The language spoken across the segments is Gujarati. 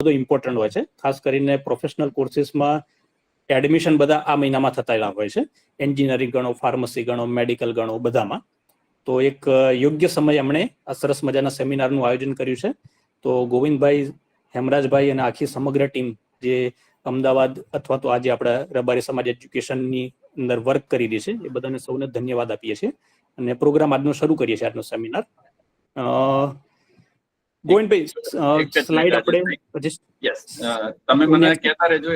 બધો ઇમ્પોર્ટન્ટ હોય છે. ખાસ કરીને પ્રોફેશનલ કોર્સીસમાં એડમિશન બધા આ મહિનામાં થતા હોય છે. એન્જિનિયરિંગ ગણો, ફાર્મસી ગણો, મેડિકલ ગણો, બધામાં. તો એક યોગ્ય સમય એમણે આ સરસ મજાના સેમિનારનું આયોજન કર્યું છે. તો ગોવિંદભાઈ, હેમરાજભાઈ અને આખી સમગ્ર ટીમ જે અમદાવાદ અથવા તો આજે આપણા રબારી સમાજ એજ્યુકેશનની અંદર વર્ક કરી રહી છે, એ બધાને સૌને ધન્યવાદ આપીએ છીએ અને પ્રોગ્રામ આજનો શરૂ કરીએ છીએ, આજનો સેમિનાર. ગોવિંદભાઈ, સ્લાઇડ આપણે તમે મને કહેતા રહેજો.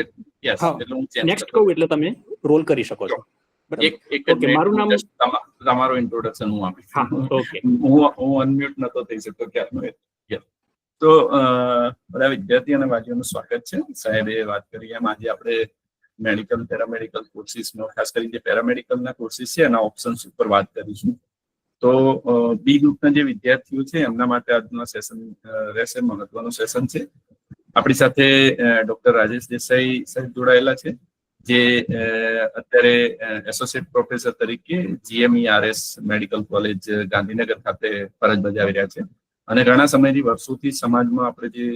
નેક્સ્ટ કહું એટલે તમે રોલ કરી શકો છો. મારું નામ, તમારું ઇન્ટ્રોડક્શન હું આપીશ. હું અનમ્યુટ નતો થઈ શકતો ક્યારનો. તો બધા વિદ્યાર્થી અને વાલીઓનું સ્વાગત છે. સાહેબે વાત કરી એમ આજે આપણે મેડિકલ, પેરામેડિકલ કોર્સીસનો, ખાસ કરીને જે પેરામેડિકલના કોર્સીસ છે એના ઓપ્શન્સ ઉપર વાત કરીશું. તો બી ગ્રુપના જે વિદ્યાર્થીઓ છે એમના માટે આજનો સેશન રહેશે, મહત્વનું સેશન છે. આપણી સાથે ડોક્ટર રાજેશ દેસાઈ સાહેબ જોડાયેલા છે, જે અત્યારે એસોસિએટ પ્રોફેસર તરીકે GMERS મેડિકલ કોલેજ ગાંધીનગર ખાતે ફરજ બજાવી રહ્યા છે અને ઘણા સમયથી, વર્ષોથી સમાજમાં આપણે જે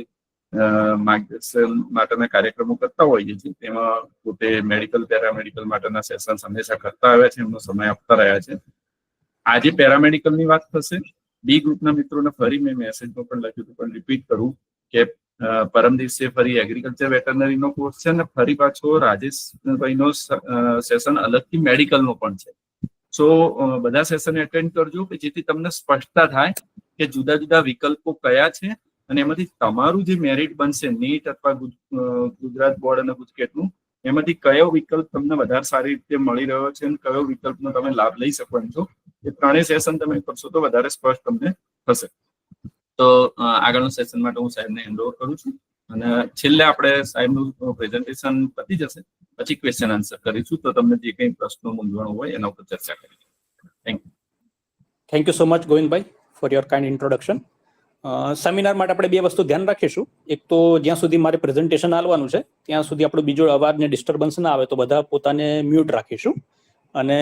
માર્ગદર્શન માટેના કાર્યક્રમો કરતા હોઈએ છીએ તેમાં પોતે મેડિકલ, પેરામેડિકલ માટેના સેશન હંમેશા કરતા આવ્યા છે, એમનો સમય આપતા રહ્યા છે. આજે પેરામેડિકલની વાત થશે. બી ગ્રુપના મિત્રોને ફરી મેં મેસેજમાં પણ લખ્યું હતું, પણ રિપીટ કરું કે પરમ દિવસે ફરી એગ્રીકલ્ચર વેટરનરીનો કોર્સ છે અને ફરી પાછો રાજેશભાઈનો સેશન અલગથી મેડિકલનો પણ છે. સો બધા સેશન એટેન્ડ કરજો કે જેથી તમને સ્પષ્ટતા થાય કે જુદા જુદા વિકલ્પો કયા છે અને એમાંથી તમારું જે મેરિટ બનશે, નીટ અથવા ગુજરાત બોર્ડ અને ગુજકેટનું, એમાંથી કયો વિકલ્પ તમને વધારે સારી રીતે મળી રહ્યો છે અને કયો વિકલ્પનો તમે લાભ લઈ શકો છો, એ ત્રણેય સેશન તમે કરશો તો વધારે સ્પષ્ટ તમને થશે. તો આગળનું સેશન માટે હું સાહેબને હેન્ડ ઓવર કરું છું અને છેલ્લે આપણે સાહેબનું પ્રેઝન્ટેશન પતી જશે પછી ક્વેશ્ચન આન્સર કરીશું. તો તમને જે કંઈ પ્રશ્નો મૂંઝવણો હોય એના ઉપર ચર્ચા કરીશું. Thank you so much Govindbhai for your kind introduction. Seminar માટે આપણે બે વસ્તુ ધ્યાન રાખીશું. એક તો જ્યાં સુધી મારે પ્રેઝન્ટેશન આપવાનું છે ત્યાં સુધી આપણો બીજો અવાજને ડિસ્ટર્બન્સ ના આવે તો બધા પોતાને મ્યુટ રાખીશું અને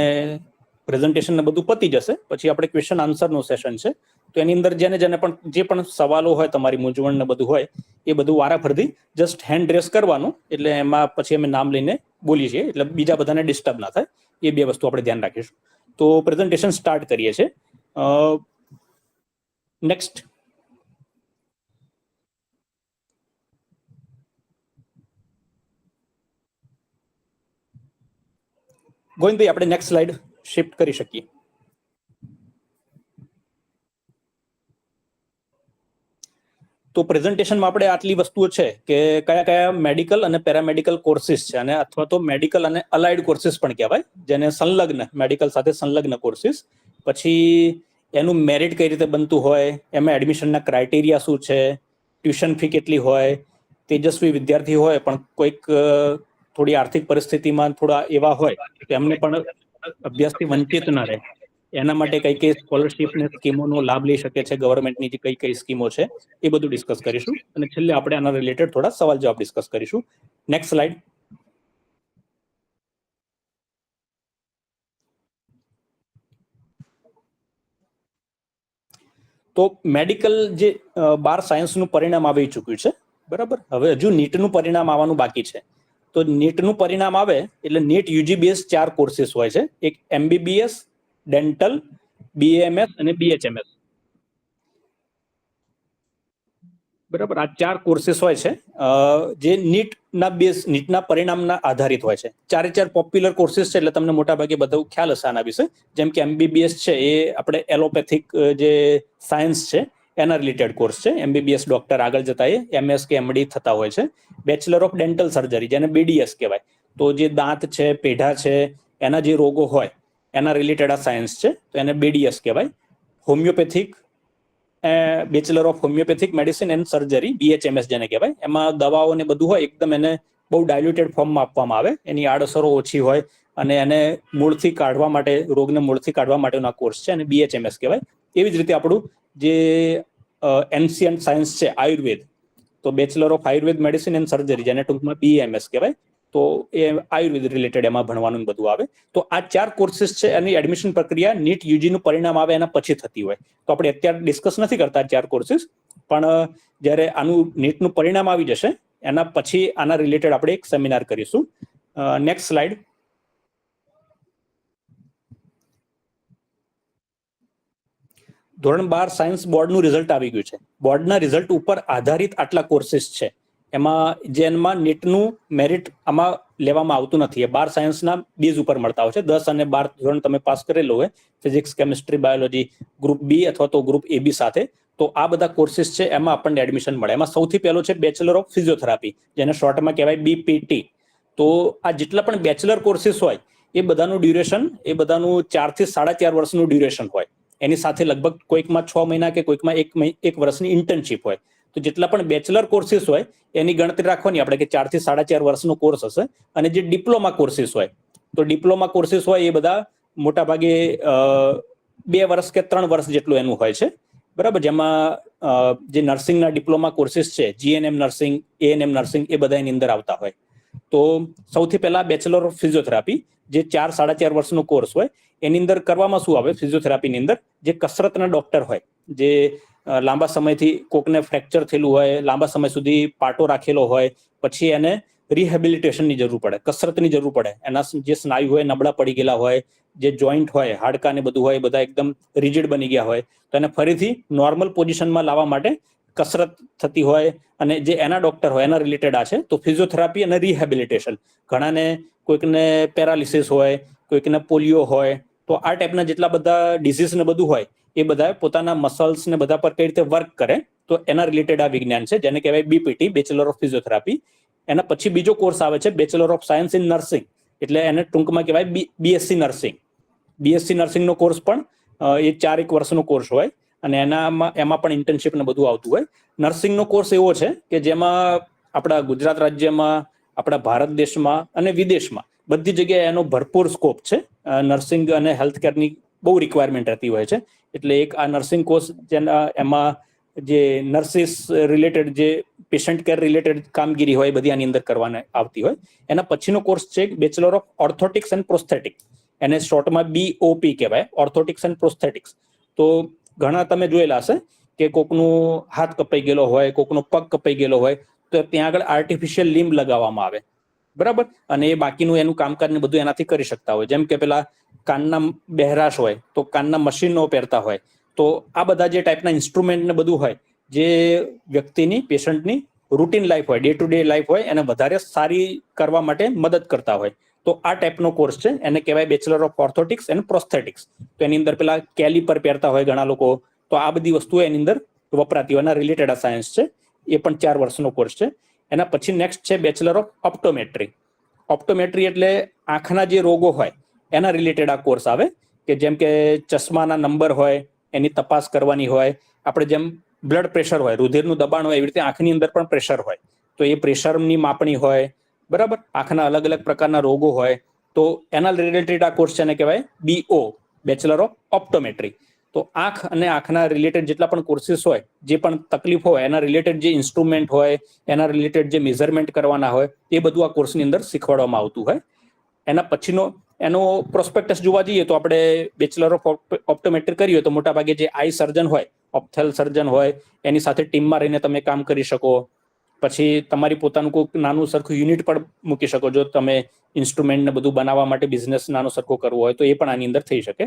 પ્રેઝન્ટેશન બધું પતી જશે પછી આપણે ક્વેશ્ચન આન્સરનું સેશન છે. તો એની અંદર જેને પણ જે પણ સવાલો હોય, તમારી મૂંઝવણ ને બધું હોય, એ બધું વારાફરતી જસ્ટ હેન્ડ રેસ કરવાનું, એટલે એમાં પછી અમે નામ લઈને બોલીએ છીએ, એટલે બીજા બધાને ડિસ્ટર્બ ના થાય. એ બે વસ્તુ આપણે ધ્યાન રાખીશું. તો પ્રેઝન્ટેશન સ્ટાર્ટ કરીએ છીએ. નેક્સ્ટ. ગોવિંદભાઈ, આપણે નેક્સ્ટ સ્લાઇડ શિફ્ટ કરી શકીએ. તો પ્રેઝન્ટેશનમાં આપણે આટલી વસ્તુઓ છે કે કયા કયા મેડિકલ અને પેરામેડિકલ કોર્સીસ છે, અને અથવા તો મેડિકલ અને અલાઇડ કોર્સીસ પણ કહેવાય, જેને સંલગ્ન, મેડિકલ સાથે સંલગ્ન કોર્સીસ. પછી એનું મેરિટ કઈ રીતે બનતું હોય, એમાં એડમિશનના ક્રાઇટેરિયા શું છે, ટ્યુશન ફી કેટલી હોય, તેજસ્વી વિદ્યાર્થી હોય પણ કોઈક થોડી આર્થિક પરિસ્થિતિમાં થોડા એવા હોય તો એમને પણ અભ્યાસથી વંચિત ના રહે, એના માટે કઈ કઈ સ્કોલરશીપ ને સ્કીમોનો લાભ લઈ શકે છે, ગવર્મેન્ટની જે કઈ કઈ સ્કીમો છે એ બધું ડિસ્કસ કરીશું અને છેલ્લે આપણે આના રિલેટેડ થોડા સવાલ જવાબ ડિસ્કસ કરીશું. Next slide. તો મેડિકલ જે 12 સાયન્સનું પરિણામ આવી ચૂક્યું છે, બરાબર. હવે હજુ નીટનું પરિણામ આવવાનું બાકી છે. તો નીટનું પરિણામ આવે એટલે નીટ UGBS 4 કોર્સીસ હોય છે. એક MBBS, ડેન્ટલ, BAMS અને BHMS, બરાબર. આ 4 કોર્સીસ હોય છે જે નીટના પરિણામના આધારિત હોય છે. 4 પોપ્યુલર કોર્સીસ છે એટલે તમને મોટા ભાગે બધું ખ્યાલ હશે આના વિશે. જેમ કે MBBS છે એ આપણે એલોપેથિક જે સાયન્સ છે એના રિલેટેડ કોર્સ છે. MBBS ડોક્ટર આગળ જતા એ MS કે MD થતા હોય છે. બેચલર ઓફ ડેન્ટલ સર્જરી, જેને BDS કહેવાય, તો જે દાંત છે, પેઢા છે, એના જે રોગો હોય એના રિલેટેડ આ સાયન્સ છે, તો એને BDS કહેવાય. Homeopathic, bachelor of homeopathic medicine and surgery, BHMS જેને કહેવાય, એમાં દવાઓ ને બધું હોય એકદમ એને બહુ ડાયલ્યુટેડ ફોર્મમાં આપવામાં આવે, એની આડઅસરો ઓછી હોય અને એને મૂળથી કાઢવા માટે, રોગને મૂળથી કાઢવા માટેનો કોર્સ છે અને BHMS કહેવાય. એવી જ રીતે આપણું જે એન્શિયન્ટ સાયન્સ છે આયુર્વેદ, તો bachelor of Ayurveda medicine and surgery, જેને ટૂંકમાં BAMS કહેવાય, તો તો એ આયુર્વેદ રિલેટેડ એમાં ભણવાનું બધું આવે. તો આ 4 કોર્સીસ છે, એની એડમિશન પ્રક્રિયા નીટ યુજીનું પરિણામ આવે એના પછી થતી હોય. તો આપણે અત્યારે ડિસ્કસ નથી કરતા 4 કોર્સીસ, પણ જ્યારે આનું નીટનું પરિણામ આવી જશે એના પછી આના રિલેટેડ આપણે એક સેમિનાર કરીશું. Next slide. ધોરણ 12 સાયન્સ બોર્ડનું રિઝલ્ટ આવી ગયું છે. બોર્ડના રિઝલ્ટ ઉપર આધારિત આટલા કોર્સીસ છે. જેમાં નીટનું મેરિટ આમાં લેવામાં આવતું નથી. એ 12 સાયન્સના બેઝ ઉપર મળતા હોય છે. 10 અને 12 ધોરણ તમે પાસ કરેલો હોય, physics, chemistry, biology, group B અથવા તો ગ્રુપ AB સાથે, તો આ બધા કોર્સીસ છે એમાં આપણને એડમિશન મળે. એમાં સૌથી પહેલો છે બેચલર ઓફ ફિઝિયોથેરાપી, જેને શોર્ટમાં કહેવાય BPT. તો આ જેટલા પણ બેચલર કોર્સીસ હોય એ બધાનું ડ્યુરેશન, એ બધાનું 4 થી 4.5 વર્ષનું ડ્યુરેશન હોય. એની સાથે લગભગ કોઈકમાં 6 મહિના કે કોઈકમાં 1 વર્ષની ઇન્ટર્નશીપ હોય. તો જેટલા પણ બેચલર કોર્સીસ હોય એની ગણતરી રાખવાની આપણે કે 4 થી 4.5 વર્ષનો કોર્સ હશે. અને જે ડિપ્લોમા કોર્સીસ હોય, તો ડિપ્લોમા કોર્સીસ હોય એ બધા મોટા ભાગે 2 વર્ષ કે 3 વર્ષ જેટલું એનું હોય છે, બરાબર. જેમાં જે નર્સિંગના ડિપ્લોમા કોર્સીસ છે, GNM નર્સિંગ, ANM નર્સિંગ, એ બધા એની અંદર આવતા હોય. તો સૌથી પહેલા બેચલર ઓફ ફિઝિયોથેરાપી, જે 4-4.5 વર્ષનો કોર્સ હોય, એની અંદર કરવામાં શું આવે? ફિઝિયોથેરાપીની અંદર જે કસરતના ડોક્ટર હોય, જે લાંબા સમયથી કોકને ફ્રેક્ચર થયેલું હોય, લાંબા સમય સુધી પાટો રાખેલો હોય, પછી એને રિહેબિલિટેશનની જરૂર પડે, કસરતની જરૂર પડે. એના જે સ્નાયુ હોય નબળા પડી ગયેલા હોય, જે જોઈન્ટ હોય, હાડકા ને બધું હોય, બધા એકદમ રિજિડ બની ગયા હોય, તો એને ફરીથી નોર્મલ પોઝિશનમાં લાવવા માટે કસરત થતી હોય. અને જે એના ડોક્ટર હોય એના રિલેટેડ આ છે. તો ફિઝિયોથેરાપી અને રિહેબિલિટેશન. ઘણાને કોઈકને પેરાલિસિસ હોય, કોઈકને પોલિયો હોય, તો આ ટાઈપના જેટલા બધા ડિઝીઝ ને બધું હોય એ બધા પોતાના મસલ્સ ને બધા પર કઈ રીતે વર્ક કરે, તો એના રિલેટેડ આ વિજ્ઞાન છે, જેને કહેવાય BPT, બેચલર ઓફ ફિઝિયોથેરાપી. એના પછી બીજો કોર્સ આવે છે bachelor of science in nursing, એટલે એને ટૂંકમાં કહેવાય BSc નર્સિંગ. BSc નર્સિંગનો કોર્સ પણ એ 4 વર્ષનો કોર્સ હોય અને એમાં પણ ઇન્ટર્નશીપ ને બધું આવતું હોય. નર્સિંગનો કોર્સ એવો છે કે જેમાં આપણા ગુજરાત રાજ્યમાં, આપણા ભારત દેશમાં અને વિદેશમાં બધી જગ્યાએ એનો ભરપૂર સ્કોપ છે. નર્સિંગ અને હેલ્થકેરની બહુ રિક્વાયરમેન્ટ રહેતી હોય છે. એટલે એક આ નર્સિંગ કોર્સ, એમાં જે નર્સિસ રિલેટેડ, જે પેશન્ટ કેર રિલેટેડ કામગીરી હોય બધી આની અંદર કરવાને આવતી હોય. એના પછીનો કોર્સ છે bachelor of orthotics and prosthetics, એને શોર્ટમાં BOP કહેવાય, ઓર્થોટિક્સ એન્ડ પ્રોસ્થેટિક્સ. તો ઘણા તમે જોયેલા હશે કે કોકનું હાથ કપાઈ ગયેલો હોય, કોકનો પગ કપાઈ ગયેલો હોય, તો ત્યાં આગળ આર્ટિફિશિયલ લિમ્બ લગાવવામાં આવે, બરાબર. અને એ બાકીનું એનું કામકાજ ને બધું એનાથી કરી શકતા હોય. જેમ કે પેલા કાનના બહેરાશ હોય તો કાનના મશીનો પહેરતા હોય. તો આ બધા જે ટાઈપના ઇન્સ્ટ્રુમેન્ટ ને બધું હોય, જે વ્યક્તિની, પેશન્ટની રૂટીન લાઈફ હોય, ડે ટુ ડે લાઈફ હોય, એને વધારે સારી કરવા માટે મદદ કરતા હોય. તો આ ટાઈપનો કોર્સ છે, એને કહેવાય bachelor of orthotics and prosthetics. તો એની અંદર પેલા કેલિપર પહેરતા હોય ઘણા લોકો, તો આ બધી વસ્તુઓ એની અંદર વપરાતી હોય. એના રિલેટેડ આ સાયન્સ છે. એ પણ 4 વર્ષનો કોર્સ છે. એના પછી નેક્સ્ટ છે બેચલર ઓફ ઓપ્ટોમેટ્રી. ઓપ્ટોમેટ્રી એટલે આંખના જે રોગો હોય એના રિલેટેડ આ કોર્સ આવે, કે જેમ કે ચશ્માના નંબર હોય એની તપાસ કરવાની હોય. આપણે જેમ બ્લડ પ્રેશર હોય, રુધિરનું દબાણ હોય, એવી રીતે આંખની અંદર પણ પ્રેશર હોય, તો એ પ્રેશરની માપણી હોય, બરાબર. આંખના અલગ અલગ પ્રકારના રોગો હોય, તો એના રિલેટેડ આ કોર્સ છે, એને કહેવાય BO, બેચલર ઓફ ઓપ્ટોમેટ્રી. તો આંખ અને આંખના રિલેટેડ જેટલા પણ કોર્સીસ હોય, જે પણ તકલીફ હોય, એના રિલેટેડ જે ઇન્સ્ટ્રુમેન્ટ હોય, એના રિલેટેડ જે મેઝરમેન્ટ કરવાના હોય, એ બધું આ કોર્સની અંદર શીખવાડવામાં આવતું હોય. એના પછીનો એનો પ્રોસ્પેક્ટસ જોવા જઈએ તો આપણે બેચલર ઓફ ઓપ્ટોમેટ્રી કરીએ તો મોટાભાગે જે આઈ સર્જન હોય, ઓપ્થેલ સર્જન હોય, એની સાથે ટીમમાં રહીને તમે કામ કરી શકો. પછી તમારી પોતાનું કોઈક નાનું સરખું યુનિટ પણ મૂકી શકો. જો તમે ઇન્સ્ટ્રુમેન્ટ ને બધું બનાવવા માટે બિઝનેસ નાનો સરખો કરવો હોય તો એ પણ આની અંદર થઈ શકે.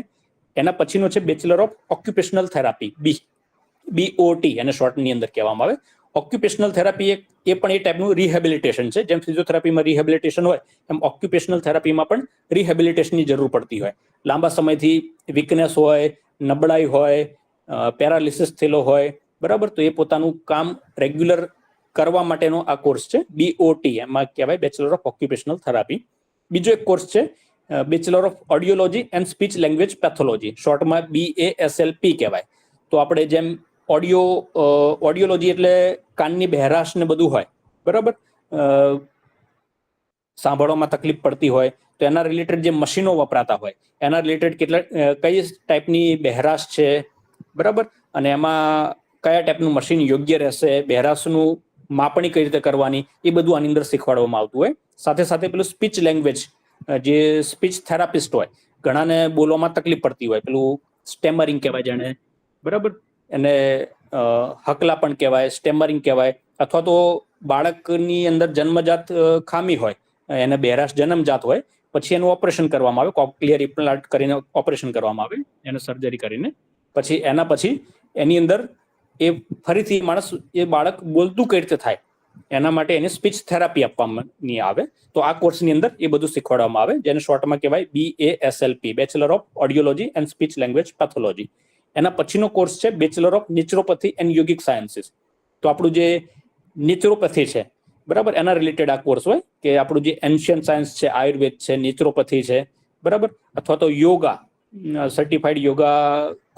એના પછીનો છે bachelor of occupational therapy, BOT એને શોર્ટની અંદર કહેવામાં આવે. ઓક્યુપેશનલ થેરાપી એ પણ એ ટાઈપનું રિહેબિલિટેશન છે. જેમ ફિઝિયોથેરાપીમાં રિહેબિલિટેશન હોય, એમ ઓક્યુપેશનલ થેરાપીમાં પણ રિહેબિલિટેશનની જરૂર પડતી હોય. લાંબા સમયથી વીકનેસ હોય, નબળાઈ હોય, પેરાલિસિસ થયેલો હોય, બરાબર. તો એ પોતાનું કામ રેગ્યુલર કરવા માટેનો આ કોર્સ છે BOT, એમાં કહેવાય બેચલર ઓફ ઓક્યુપેશનલ થેરાપી. બીજો એક કોર્સ છે bachelor of audiology and speech language pathology, શોર્ટમાં BASLP કહેવાય. તો આપણે જેમ ઓડિયોલોજી એટલે કાનની બહેરાશ ને બધું હોય, બરાબર, સાંભળવામાં તકલીફ પડતી હોય, તો એના રિલેટેડ જે મશીનો વપરાતા હોય, એના રિલેટેડ કઈ ટાઈપની બહેરાશ છે, બરાબર, અને એમાં કયા ટાઈપનું મશીન યોગ્ય રહેશે, બહેરાશનું માપણી કઈ રીતે કરવાની એ બધું આની અંદર શીખવાડવામાં આવતું હોય. સાથે સાથે પેલું સ્પીચ લેંગ્વેજ, જે સ્પીચ થેરાપિસ્ટ હોય, ઘણાને બોલવામાં તકલીફ પડતી હોય, પેલું સ્ટેમરિંગ કહેવાય જેને, બરાબર, એને હકલા પણ કહેવાય, સ્ટેમરિંગ કહેવાય, અથવા તો બાળકની અંદર જન્મજાત ખામી હોય, એને બહેરાશ જન્મજાત હોય, પછી એનું ઓપરેશન કરવામાં આવે, કોક્લિયર ઇમ્પ્લાન્ટ કરીને ઓપરેશન કરવામાં આવે, એને સર્જરી કરીને, પછી એના પછી એની અંદર એ ફરીથી માણસ એ બાળક બોલતું કઈ રીતે થાય એના માટે એને સ્પીચ થેરાપી આપવાની આવે. તો આ કોર્સની અંદર એ બધું શીખવાડવામાં આવે, જેને શોર્ટમાં કહેવાય BASLP, bachelor of audiology and speech language pathology. એના પછીનો કોર્સ છે bachelor of naturopathy and yogic sciences. તો આપણું જે નેચરોપેથી છે, બરાબર, એના રિલેટેડ આ કોર્સ હોય કે આપણું જે એન્શિયન્ટ સાયન્સ છે, આયુર્વેદ છે, નેચરોપેથી છે, બરાબર, અથવા તો યોગા, સર્ટિફાઈડ યોગા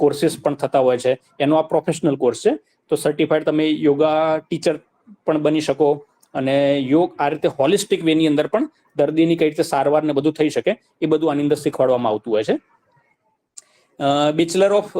કોર્સીસ પણ થતા હોય છે, એનો આ પ્રોફેશનલ કોર્સ છે. તો સર્ટિફાઈડ તમે યોગા ટીચર પણ બની શકો, અને યોગ આ રીતે હોલિસ્ટિક વેની અંદર પણ દર્દીની કઈ રીતે સારવાર ને બધું થઈ શકે એ બધું આની અંદર શીખવાડવામાં આવતું હોય છે. Bachelor of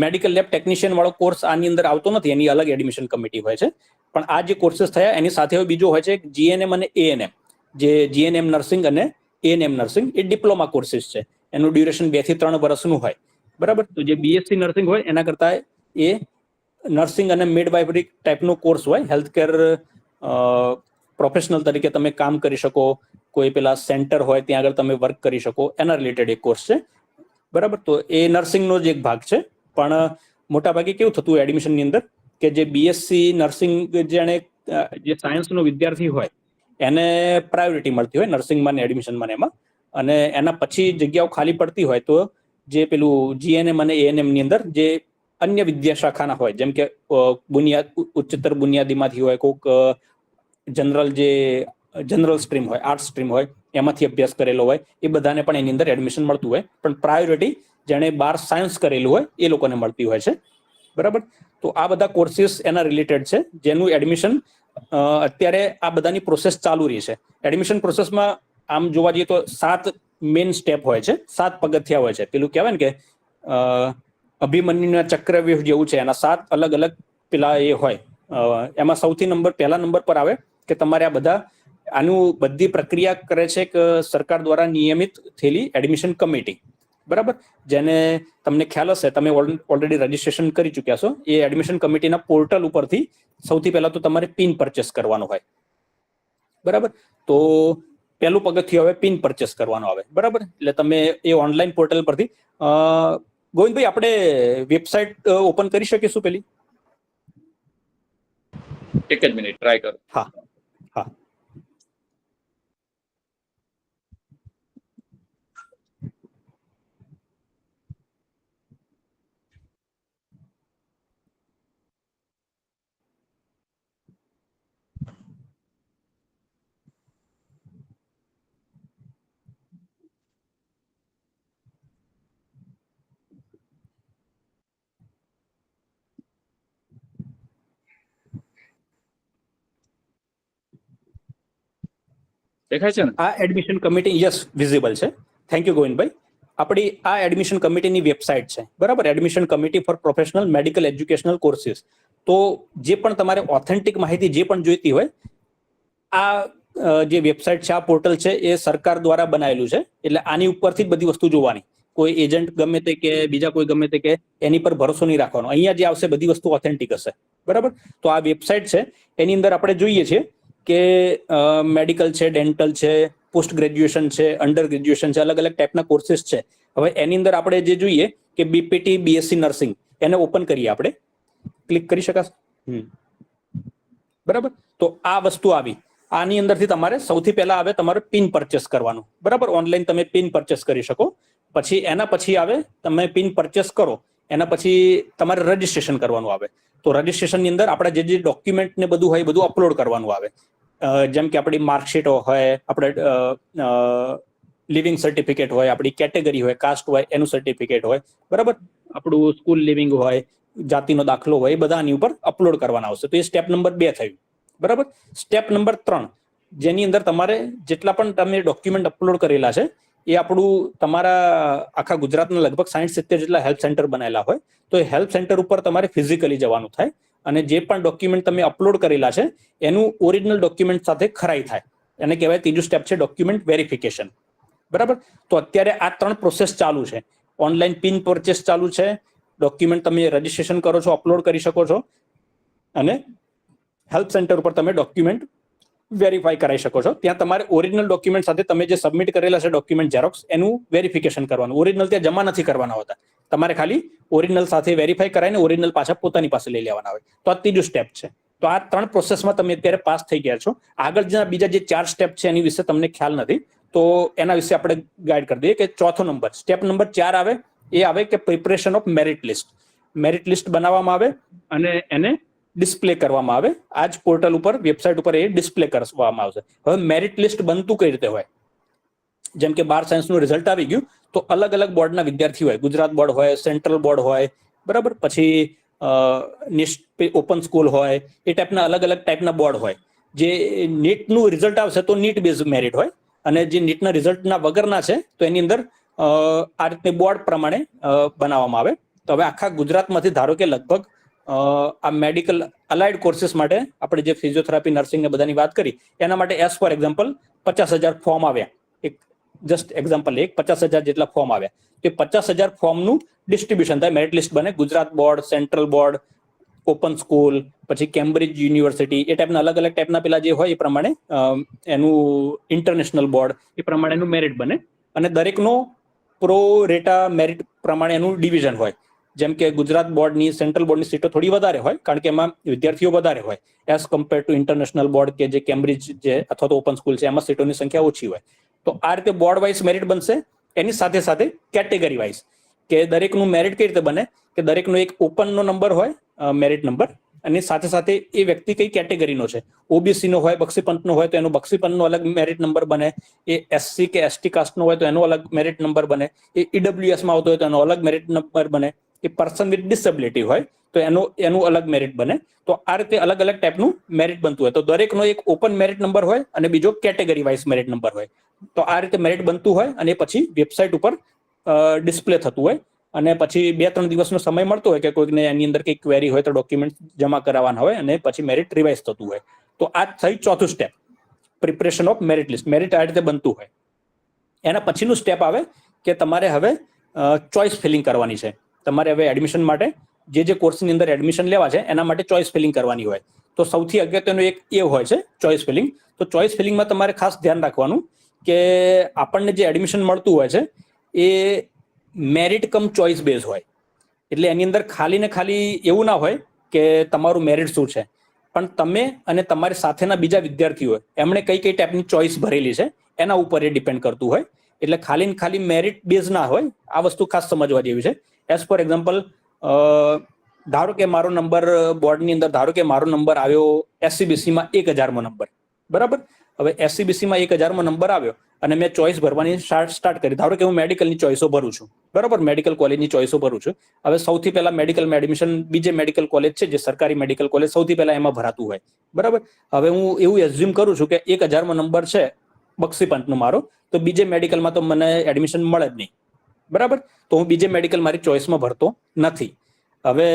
medical lab technician વાળો કોર્સ આની અંદર આવતો નથી, એની અલગ એડમિશન કમિટી હોય છે. પણ આ જે કોર્सेस થયા એની સાથે બીજો હોય છે GNM અને ANM, જે GNM નર્સિંગ અને ANM નર્સિંગ એ ડિપ્લોમા કોર્સિસ છે. એનું ડ્યુરેશન 2 થી 3 વર્ષનું હોય, બરાબર. તો જે BSc નર્સિંગ હોય એના કરતા એ નર્સિંગ અને મિડવાઇફરી ટાઈપનો કોર્સ હોય. હેલ્થકેર પ્રોફેશનલ તરીકે તમે કામ કરી શકો, કોઈ પેલા સેન્ટર હોય ત્યાં આગળ તમે વર્ક કરી શકો, એના રિલેટેડ એક કોર્સ છે, બરાબર. તો એ નર્સિંગનો જ એક ભાગ છે. પણ મોટાભાગે કેવું થતું હોય એડમિશનની અંદર કે જે BSc નર્સિંગ જેને જે સાયન્સનો વિદ્યાર્થી હોય એને પ્રાયોરિટી મળતી હોય નર્સિંગમાં ને એડમિશનમાં એમાં, અને એના પછી જગ્યાઓ ખાલી પડતી હોય તો જે પેલું GNM અને ANM ની અંદર જે અન્ય વિદ્યાશાખાના હોય, જેમ કે ઉચ્ચતર બુનિયાદીમાંથી હોય, કોઈક જનરલ સ્ટ્રીમ હોય, આર્ટ્સ સ્ટ્રીમ હોય, એમાંથી અભ્યાસ કરેલો હોય, એ બધાને પણ એની અંદર એડમિશન મળતું હોય. પણ પ્રાયોરિટી જેણે 12 સાયન્સ કરેલું હોય એ લોકોને મળતી હોય છે, બરાબર. તો આ બધા કોર્સિસ એના રિલેટેડ છે, જેનું એડમિશન અત્યારે આ બધાની પ્રોસેસ ચાલુ રહી છે. એડમિશન પ્રોસેસમાં આમ જોવા જઈએ તો 7 મેઇન સ્ટેપ હોય છે, 7 પગથિયા હોય છે. પેલું કહેવાય ને કે અભિમન્યુના ચક્રવ્યૂહ જેવું છે, એના 7 અલગ અલગ પેલા એ હોય. એમાં સૌથી પહેલા નંબર પર આવે કે તમારે આ બધા આનું બધી પ્રક્રિયા કરે છે કે સરકાર દ્વારા નિયમિત થયેલી એડમિશન કમિટી, બરાબર, જેને તમને ખ્યાલ હશે, તમે ઓલરેડી રજીસ્ટ્રેશન કરી ચૂક્યા છો. એ એડમિશન કમિટીના પોર્ટલ ઉપરથી સૌથી પહેલા તો તમારે પિન પરચેસ કરવાનો હોય, બરાબર. તો પહેલું પગથિયું હવે પિન પરચેસ કરવાનો આવે, બરાબર. એટલે તમે એ ઓનલાઈન પોર્ટલ પરથી ગોવિંદભાઈ આપણે વેબસાઇટ ઓપન કરી શકીશું પેલી? એક જ મિનિટ ટ્રાય કરો. હા હા. દેખાય છે ને? આ એડમિશન કમિટી, યસ, વિઝિબલ છે. Thank you Govindbhai. આપણી આ એડમિશન કમિટીની વેબસાઇટ છે, બરાબર, admission committee four professional medical educational courses. તો જે પણ તમારે ઓથેન્ટિક માહિતી જે પણ જોઈતી હોય, આ જે વેબસાઇટ છે, આ પોર્ટલ છે, એ સરકાર દ્વારા બનાવેલું છે. એટલે આની ઉપરથી જ બધી વસ્તુ જોવાની. કોઈ એજન્ટ ગમે તે કે બીજા કોઈ ગમે તે કે એની પર ભરોસો નહીં રાખવાનો. અહીંયા જે આવશે બધી વસ્તુ ઓથેન્ટિક હશે, બરાબર. તો આ વેબસાઇટ છે, એની અંદર આપણે જોઈએ છીએ કે મેડિકલ છે, ડેન્ટલ છે, પોસ્ટ ગ્રેજ્યુએશન છે, અંડર ગ્રેજ્યુએશન છે, અલગ અલગ ટાઈપના કોર્સિસ છે. હવે એની અંદર આપણે જે જોઈએ કે BPT BSc નર્સિંગ, એને ઓપન કરીએ, આપણે ક્લિક કરી શકાશે, બરાબર. તો આ વસ્તુ આવી. આની અંદરથી તમારે સૌથી પહેલા આવે તમારે પિન પરચેસ કરવાનું, બરાબર. ઓનલાઈન તમે પિન પરચેસ કરી શકો. પછી એના પછી આવે તમે પિન પરચેસ કરો, એના પછી તમારે રજીસ્ટ્રેશન કરવાનું આવે. તો રજીસ્ટ્રેશનની અંદર આપણે જે ડોક્યુમેન્ટ ને બધું હોય એ બધું અપલોડ કરવાનું આવે. જેમ કે આપણી માર્કશીટો હોય, આપણે લિવિંગ સર્ટિફિકેટ હોય, આપણી કેટેગરી હોય, કાસ્ટ હોય એનું સર્ટિફિકેટ હોય, બરાબર, આપણું સ્કૂલ લિવિંગ હોય, જાતિનો દાખલો હોય, એ બધા આની ઉપર અપલોડ કરવાના આવશે. તો એ સ્ટેપ નંબર 2 થયું, બરાબર. સ્ટેપ નંબર 3, જેની અંદર તમારે જેટલા પણ તમે ડોક્યુમેન્ટ અપલોડ કરેલા છે એ આપણું તમારા આખા ગુજરાતના લગભગ 60-70 જેટલા હેલ્પ સેન્ટર બનાવેલા હોય. તો એ હેલ્પ સેન્ટર ઉપર તમારે ફિઝિકલી જવાનું થાય અને જે પણ ડોક્યુમેન્ટ તમે અપલોડ કરેલા છે એનું ઓરિજિનલ ડોક્યુમેન્ટ સાથે ખરાઈ થાય. એને કહેવાય ત્રીજું સ્ટેપ છે ડોક્યુમેન્ટ વેરિફિકેશન. બરાબર. તો અત્યારે આ 3 પ્રોસેસ ચાલુ છે. ઓનલાઈન પિન પરચેસ ચાલુ છે, ડોક્યુમેન્ટ તમે રજીસ્ટ્રેશન કરો છો, અપલોડ કરી શકો છો, અને હેલ્પ સેન્ટર ઉપર તમે ડોક્યુમેન્ટ વેરીફાઈ કરાવી શકો છો. ત્યાં તમારે ઓરિજિનલ ડોક્યુમેન્ટ સાથે તમે જે સબમિટ કરેલા છે ડોક્યુમેન્ટ ઝેરોક્સ એનું વેરિફિકેશન કરવાનું. ઓરિજિનલ ત્યાં જમા નથી કરવાના હોતા. તમારે ખાલી ઓરિજિનલ સાથે વેરીફાઈ કરાવીને ઓરિજિનલ પાછા પોતાની પાસે લઈ લેવાના હોય. તો આ ત્રીજું સ્ટેપ છે. તો આ 3 પ્રોસેસમાં તમે અત્યારે પાસ થઈ ગયા છો. આગળ બીજા જે 4 સ્ટેપ છે એની વિશે તમને ખ્યાલ નથી, તો એના વિશે આપણે ગાઈડ કરી દઈએ. કે ચોથો નંબર, સ્ટેપ નંબર 4 આવે, એ આવે કે preparation of merit list. Merit list બનાવવામાં આવે અને એને ડિસ્પ્લે કરવામાં આવે. આ જ પોર્ટલ ઉપર, વેબસાઇટ ઉપર એ ડિસ્પ્લે કરવામાં આવશે. હવે મેરિટ લિસ્ટ બનતું કઈ રીતે હોય? જેમ કે 12 સાયન્સનું રિઝલ્ટ આવી ગયું તો અલગ અલગ બોર્ડના વિદ્યાર્થી હોય. ગુજરાત બોર્ડ હોય, સેન્ટ્રલ બોર્ડ હોય, બરાબર, પછી ઓપન સ્કૂલ હોય, એ ટાઈપના અલગ અલગ ટાઈપના બોર્ડ હોય. જે નીટનું રિઝલ્ટ આવશે તો નીટ બેઝ મેરિટ હોય, અને જે નીટના રિઝલ્ટના વગરના છે તો એની અંદર આ રીતની બોર્ડ પ્રમાણે બનાવવામાં આવે. તો હવે આખા ગુજરાતમાંથી ધારો કે લગભગ આ મેડિકલ અલાઇડ કોર્સીસ માટે આપણે જે ફિઝિયોથેરાપી, નર્સિંગ ને બધાની વાત કરી, એના માટે એઝ ફોર એક્ઝામ્પલ 50,000 ફોર્મ આવ્યા. એક જસ્ટ એક્ઝામ્પલ, 50,000 જેટલા ફોર્મ આવ્યા. તો 50,000 ફોર્મનું ડિસ્ટ્રીબ્યુશન થાય, મેરિટ લિસ્ટ બને. Gujarat board, central board, open school, પછી કેમ્બ્રિજ યુનિવર્સિટી, એ ટાઈપના અલગ અલગ ટાઈપના પેલા જે હોય એ પ્રમાણે એનું ઇન્ટરનેશનલ બોર્ડ, એ પ્રમાણે એનું મેરિટ બને. અને દરેકનો પ્રો રેટા મેરિટ પ્રમાણે એનું ડિવિઝન હોય. જેમ કે ગુજરાત બોર્ડની, સેન્ટ્રલ બોર્ડની સીટો થોડી વધારે હોય, કારણ કે એમાં વિદ્યાર્થીઓ વધારે હોય as compare to international board કે જે કેમ્બ્રિજ જે અથવા તો ઓપન સ્કૂલ છે, એમાં સીટોની સંખ્યા ઓછી હોય. તો આ રીતે બોર્ડ વાઇઝ મેરિટ બનશે. એની સાથે સાથે કેટેગરી વાઇઝ, કે દરેકનું મેરિટ કઈ રીતે બને, કે દરેકનો એક ઓપનનો નંબર હોય, મેરિટ નંબર, અને સાથે સાથે એ વ્યક્તિ કઈ કેટેગરીનો છે. ઓબીસી નો હોય, બક્ષીપંથનો હોય તો એનો બક્ષીપંથનો અલગ મેરિટ નંબર બને. એ એસસી કે એસટી કાસ્ટનો હોય તો એનો અલગ મેરિટ નંબર બને. એ ઈડબ્લ્યુએસમાં આવતો હોય તો એનો અલગ મેરિટ નંબર બને. એ પર્સન વિથ ડિસેબિલિટી હોય તો એનું અલગ મેરિટ બને. તો આ રીતે અલગ અલગ ટાઈપનું મેરિટ બનતું હોય. તો દરેકનો એક ઓપન મેરિટ નંબર હોય અને બીજો કેટેગરી વાઇઝ મેરિટ નંબર હોય. તો આ રીતે મેરિટ બનતું હોય અને પછી વેબસાઇટ ઉપર ડિસ્પ્લે થતું હોય. અને પછી 2-3 દિવસનો સમય મળતો હોય કે કોઈકને એની અંદર કંઈક ક્વેરી હોય તો ડોક્યુમેન્ટ જમા કરાવવાના હોય, અને પછી મેરિટ રિવાઇઝ થતું હોય. તો આ થઈ ચોથું step, preparation of merit list. Merit આ રીતે બનતું હોય. એના પછીનું સ્ટેપ આવે કે તમારે હવે ચોઇસ ફિલિંગ કરવાની છે. તમારે હવે એડમિશન માટે જે કોર્સની અંદર એડમિશન લેવા છે એના માટે ચોઇસ ફિલિંગ કરવાની હોય. તો સૌથી અગત્યનું એક એ હોય છે ચોઇસ ફિલિંગ. તો ચોઇસ ફિલિંગમાં તમારે ખાસ ધ્યાન રાખવાનું કે આપણને જે એડમિશન મળતું હોય છે એ મેરિટ કમ ચોઇસ બેઝ હોય. એટલે એની અંદર ખાલી ને ખાલી એવું ના હોય કે તમારું મેરિટ શું છે, પણ તમે અને તમારી સાથેના બીજા વિદ્યાર્થીઓ એમણે કઈ ટાઈપની ચોઇસ ભરેલી છે એના ઉપર એ ડિપેન્ડ કરતું હોય. એટલે ખાલી ને ખાલી મેરિટ બેઝ ના હોય. આ વસ્તુ ખાસ સમજવા જેવી છે. એઝ ફોર એક્ઝામ્પલ, ધારો કે મારો નંબર બોર્ડની અંદર, ધારો કે મારો નંબર આવ્યો એસસીબીસીમાં 1000મો નંબર, બરાબર. હવે એસસીબીસીમાં 1000મો નંબર આવ્યો અને મેં ચોઇસ ભરવાની સ્ટાર્ટ કરી. ધારો કે હું મેડિકલની ચોઇસો ભરું છું, બરાબર, મેડિકલ કોલેજની ચોઇસો ભરું છું. હવે સૌથી પહેલા મેડિકલમાં એડમિશન બીજે મેડિકલ કોલેજ છે, જે સરકારી મેડિકલ કોલેજ, સૌથી પહેલા એમાં ભરાતું હોય, બરાબર. હવે હું એવું એઝ્યુમ કરું છું કે 1000મો નંબર છે બક્ષીપંથનો મારો, તો બીજે મેડિકલમાં તો મને એડમિશન મળે જ નહીં, બરાબર. તો હું બીજે મેડિકલ મારી ચોઇસમાં ભરતો નથી. હવે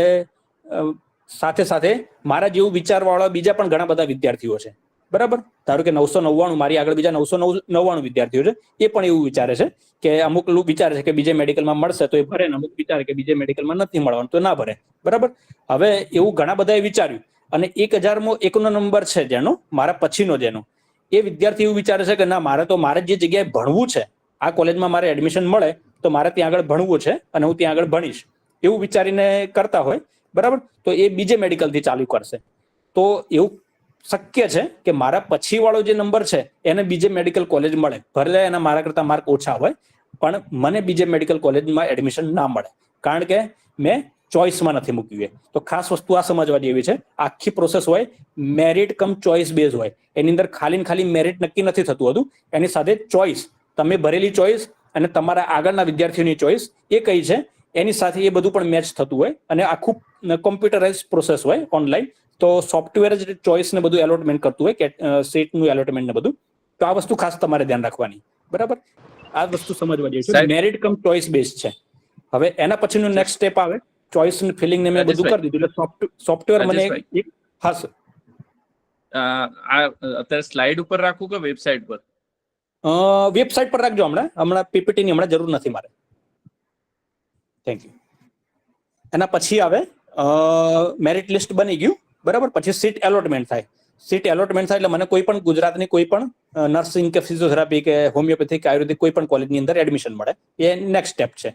સાથે સાથે મારા જેવું વિચારવાળા બીજા પણ ઘણા બધા વિદ્યાર્થીઓ છે, બરાબર. ધારો કે 999, મારી આગળ બીજા 999 વિદ્યાર્થીઓ છે. એ પણ એવું વિચારે છે કે અમુક લોકો વિચારે છે કે બીજે મેડિકલમાં મળશે તો એ ભરે, ને અમુક વિચારે કે બીજે મેડિકલમાં નથી મળવાનું તો ના ભરે, બરાબર. હવે એવું ઘણા બધાએ વિચાર્યું અને 1000મો એકનો નંબર છે જેનો, મારા પછીનો જેનો, એ વિદ્યાર્થી એવું વિચારે છે કે ના, મારે જે જગ્યાએ ભણવું છે, આ કોલેજમાં મારે એડમિશન મળે તો મારે ત્યાં આગળ ભણવું છે અને હું ત્યાં આગળ ભણીશ, એવું વિચારીને કરતા હોય, બરાબર. તો એ બીજે મેડિકલથી ચાલુ કરશે. તો એવું શક્ય છે કે મારા પછી વાળો જે નંબર છે એને બીજે મેડિકલ કોલેજ મળે, ભલે એના મારા કરતા માર્ક ઓછા હોય, પણ મને બીજે મેડિકલ કોલેજમાં એડમિશન ના મળે, કારણ કે મેં ચોઇસમાં નથી મૂક્યું. તો ખાસ વસ્તુ આ સમજવા જેવી છે. આખી પ્રોસેસ હોય મેરિટ કમ ચોઇસ બેઝ હોય. એની અંદર ખાલી ને ખાલી મેરિટ નક્કી નથી થતું હતું, એની સાથે ચોઇસ, તમે ભરેલી ચોઇસ અને તમારા આગળના વિદ્યાર્થીઓની ચોઇસ એ કઈ છે એની સાથે એ બધું પણ મેચ થતું હોય. અને આખું કોમ્પ્યુટરાઇઝ પ્રોસેસ હોય ઓનલાઈન. તો સોફ્ટવેર જ ચોઇસ ને બધું એલોટમેન્ટ કરતું હોય, કે સીટનું એલોટમેન્ટ ને બધું. તો આ વસ્તુ ખાસ તમારે ધ્યાન રાખવાની, બરાબર. આ વસ્તુ સમજવા જેવી છે. મેરિટ કમ ચોઇસ બેઝ છે. હવે એના પછીનું નેક્સ્ટ સ્ટેપ આવે ચોઇસ ફિલિંગ ને મેં બધું કરી દીધું, એટલે સોફ્ટવેર મને હા સર. અત્યારે સ્લાઇડ ઉપર રાખું કે વેબસાઇટ પર? વેબસાઇટ પર રાખજો, હમણાં પીપીટી ની હમણાં જરૂર નથી મારે. Thank you. એના પછી આવે મેરિટ લિસ્ટ બની ગયું, બરાબર. પછી સીટ એલોટમેન્ટ થાય. સીટ એલોટમેન્ટ થાય એટલે મને કોઈ પણ ગુજરાતની કોઈ પણ નર્સિંગ કે ફિઝિયોથેરાપી કે હોમિયોપેથિક આયુર્વેદિક કોઈ પણ કોલેજની અંદર એડમિશન મળે, એ નેક્સ્ટ સ્ટેપ છે.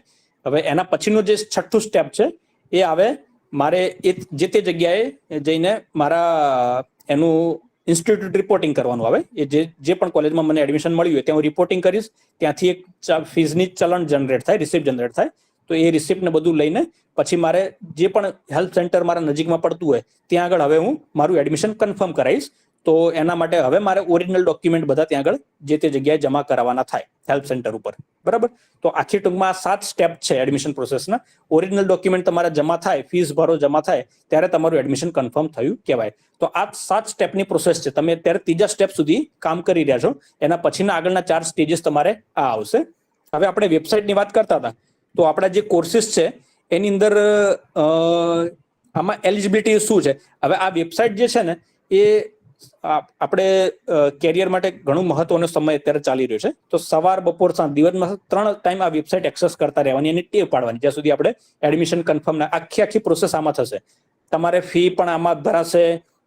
હવે એના પછીનું જે છઠ્ઠું સ્ટેપ છે એ આવે, મારે એ જે તે જગ્યાએ જઈને મારા એનું ઇન્સ્ટિટ્યૂટ રિપોર્ટિંગ કરવાનું આવે. એ જે પણ કોલેજમાં મને એડમિશન મળ્યું હોય ત્યાં હું રિપોર્ટિંગ કરીશ. ત્યાંથી એક ફીઝની ચલણ જનરેટ થાય, રિસિપ્ટ જનરેટ થાય. તો એ રિસિપ્ટને બધું લઈને પછી મારે જે પણ હેલ્થ સેન્ટર મારા નજીકમાં પડતું હોય ત્યાં આગળ હવે હું મારું એડમિશન કન્ફર્મ કરાવીશ. તો એના માટે હવે મારે ઓરિજિનલ ડોક્યુમેન્ટ બધા ત્યાં આગળ જે તે જગ્યાએ જમા કરાવવાના થાય હેલ્થ સેન્ટર ઉપર, બરાબર. તો આખી ટૂંકમાં 7 સ્ટેપ છે એડમિશન પ્રોસેસના. ઓરિજિનલ ડોક્યુમેન્ટ તમારા જમા થાય, ફીસ ભરો, જમા થાય ત્યારે તમારું એડમિશન કન્ફર્મ થયું કહેવાય. તો આ 7 સ્ટેપની પ્રોસેસ છે. તમે અત્યારે 3જા સ્ટેપ સુધી કામ કરી રહ્યા છો. એના પછીના આગળના 4 સ્ટેજીસ તમારે આ આવશે. હવે આપણે વેબસાઇટની વાત કરતા હતા, તો આપણા જે કોર્સિસ છે એની અંદર આમાં એલિજિબિલિટી શું છે. હવે આ વેબસાઇટ જે છે ને એ આપણે કેરિયર માટે ઘણું મહત્વનો સમય અત્યારે ચાલી રહ્યો છે. તો સવાર, બપોર, સાંજ, દિવસમાં 3 ટાઈમ આ વેબસાઇટ એક્સેસ કરતા રહેવાની અને ટેવ પાડવાની, જ્યાં સુધી આપણે એડમિશન કન્ફર્મ ના. આખી પ્રોસેસ આમાં થશે. તમારે ફી પણ આમાં ભરાશે,